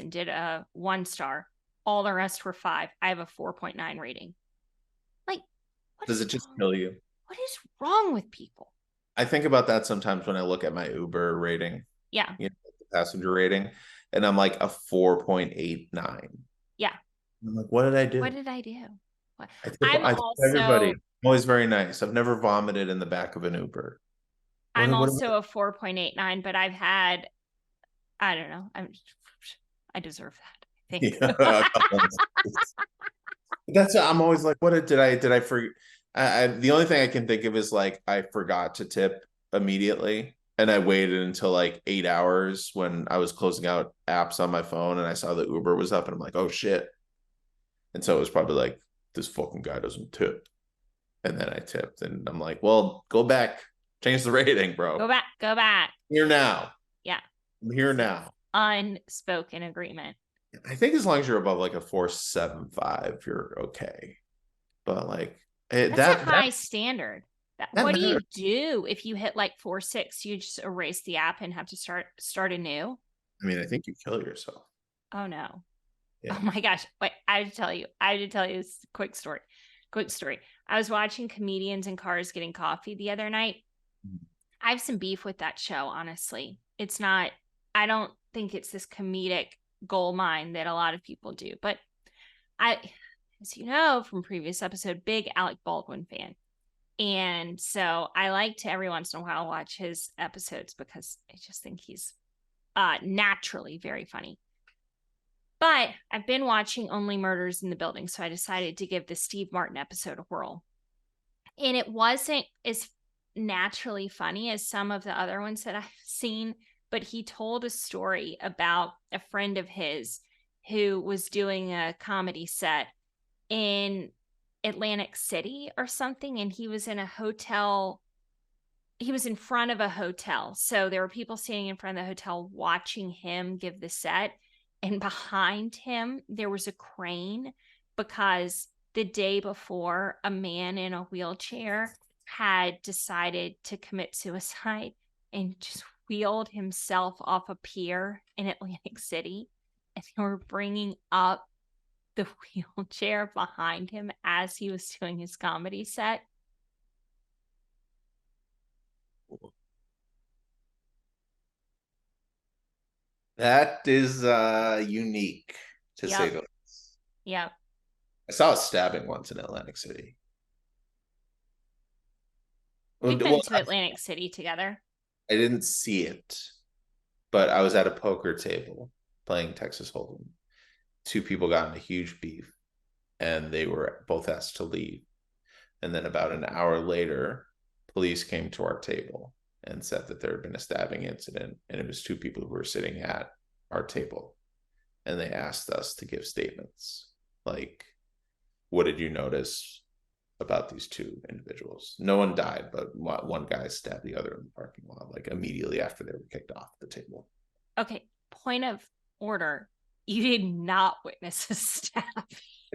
did a 1 star. All the rest were 5. I have a 4.9 rating. Like, what does it just kill you? What is wrong with people? I think about that sometimes when I look at my Uber rating. Yeah. You know, the passenger rating, and I'm like a 4.89. Yeah. I'm like, what did I do? What did I do? What? I tip everybody. I'm always very nice. I've never vomited in the back of an Uber. I'm also a 4.89, but I've had, I don't know. I deserve that. I think. Yeah. I'm always like, what did I forget? The only thing I can think of is like, I forgot to tip immediately. And I waited until like 8 hours when I was closing out apps on my phone and I saw the Uber was up and I'm like, oh shit. And so it was probably like, this fucking guy doesn't tip. And then I tipped and I'm like, well, go back, change the rating, bro. Go back. Here now. Yeah. I'm here now. Unspoken agreement. I think as long as you're above like a 4.75, you're okay. But like that's a high standard. What do you do if you hit like 4.6? You just erase the app and have to start anew? I mean, I think you kill yourself. Oh no. Yeah. Oh my gosh. Wait, I have to tell you this quick story. I was watching Comedians in Cars Getting Coffee the other night. I have some beef with that show, honestly. I don't think it's this comedic gold mine that a lot of people do. But as you know from previous episode, big Alec Baldwin fan. And so I like to every once in a while watch his episodes because I just think he's naturally very funny. But I've been watching Only Murders in the Building, so I decided to give the Steve Martin episode a whirl. And it wasn't as naturally funny as some of the other ones that I've seen, but he told a story about a friend of his who was doing a comedy set in Atlantic City or something, and he was in a hotel. He was in front of a hotel. So there were people standing in front of the hotel watching him give the set. And behind him, there was a crane because the day before, a man in a wheelchair had decided to commit suicide and just wheeled himself off a pier in Atlantic City. And they were bringing up the wheelchair behind him as he was doing his comedy set. That is unique to say Yep. the least. Yep. I saw a stabbing once in Atlantic City. We've been Well, to Atlantic City together. I didn't see it, but I was at a poker table playing Texas Hold'em. Two people got in a huge beef, and they were both asked to leave. And then about an hour later, police came to our table and said that there had been a stabbing incident, and it was two people who were sitting at our table. And they asked us to give statements like, what did you notice about these two individuals? No one died, but one guy stabbed the other in the parking lot, like immediately after they were kicked off the table. Okay, point of order. You did not witness a stab. I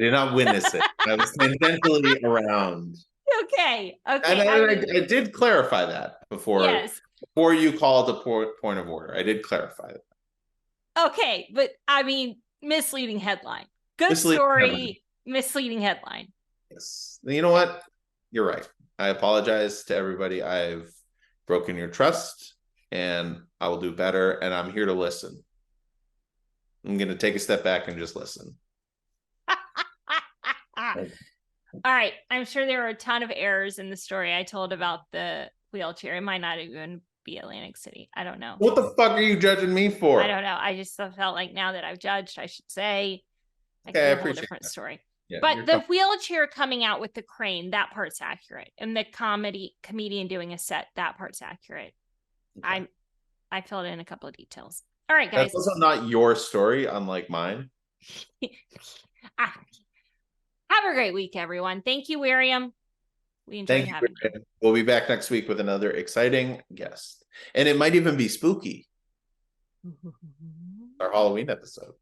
did not witness it. I was tangentially around. Okay. And Okay. I did clarify that before. Yes. Before you called the point of order, I did clarify that. Okay, but I mean, misleading headline. Good Misleading story. headline. Misleading headline. Yes. You know what? You're right. I apologize to everybody. I've broken your trust, and I will do better. And I'm here to listen. I'm going to take a step back and just listen. All right. I'm sure there were a ton of errors in the story I told about the wheelchair. It might not even be Atlantic City. I don't know. What the fuck are you judging me for? I don't know. I just felt like now that I've judged, I should say Okay, I a whole appreciate different that. story. Yeah, But the wheelchair coming out with the crane, that part's accurate. And the comedian doing a set, that part's accurate. Okay. I filled in a couple of details. All right, guys. That's also not your story, unlike mine. Have a great week, everyone. Thank you, Wiriam. We enjoyed having you. We'll be back next week with another exciting guest. And it might even be spooky. Our Halloween episode.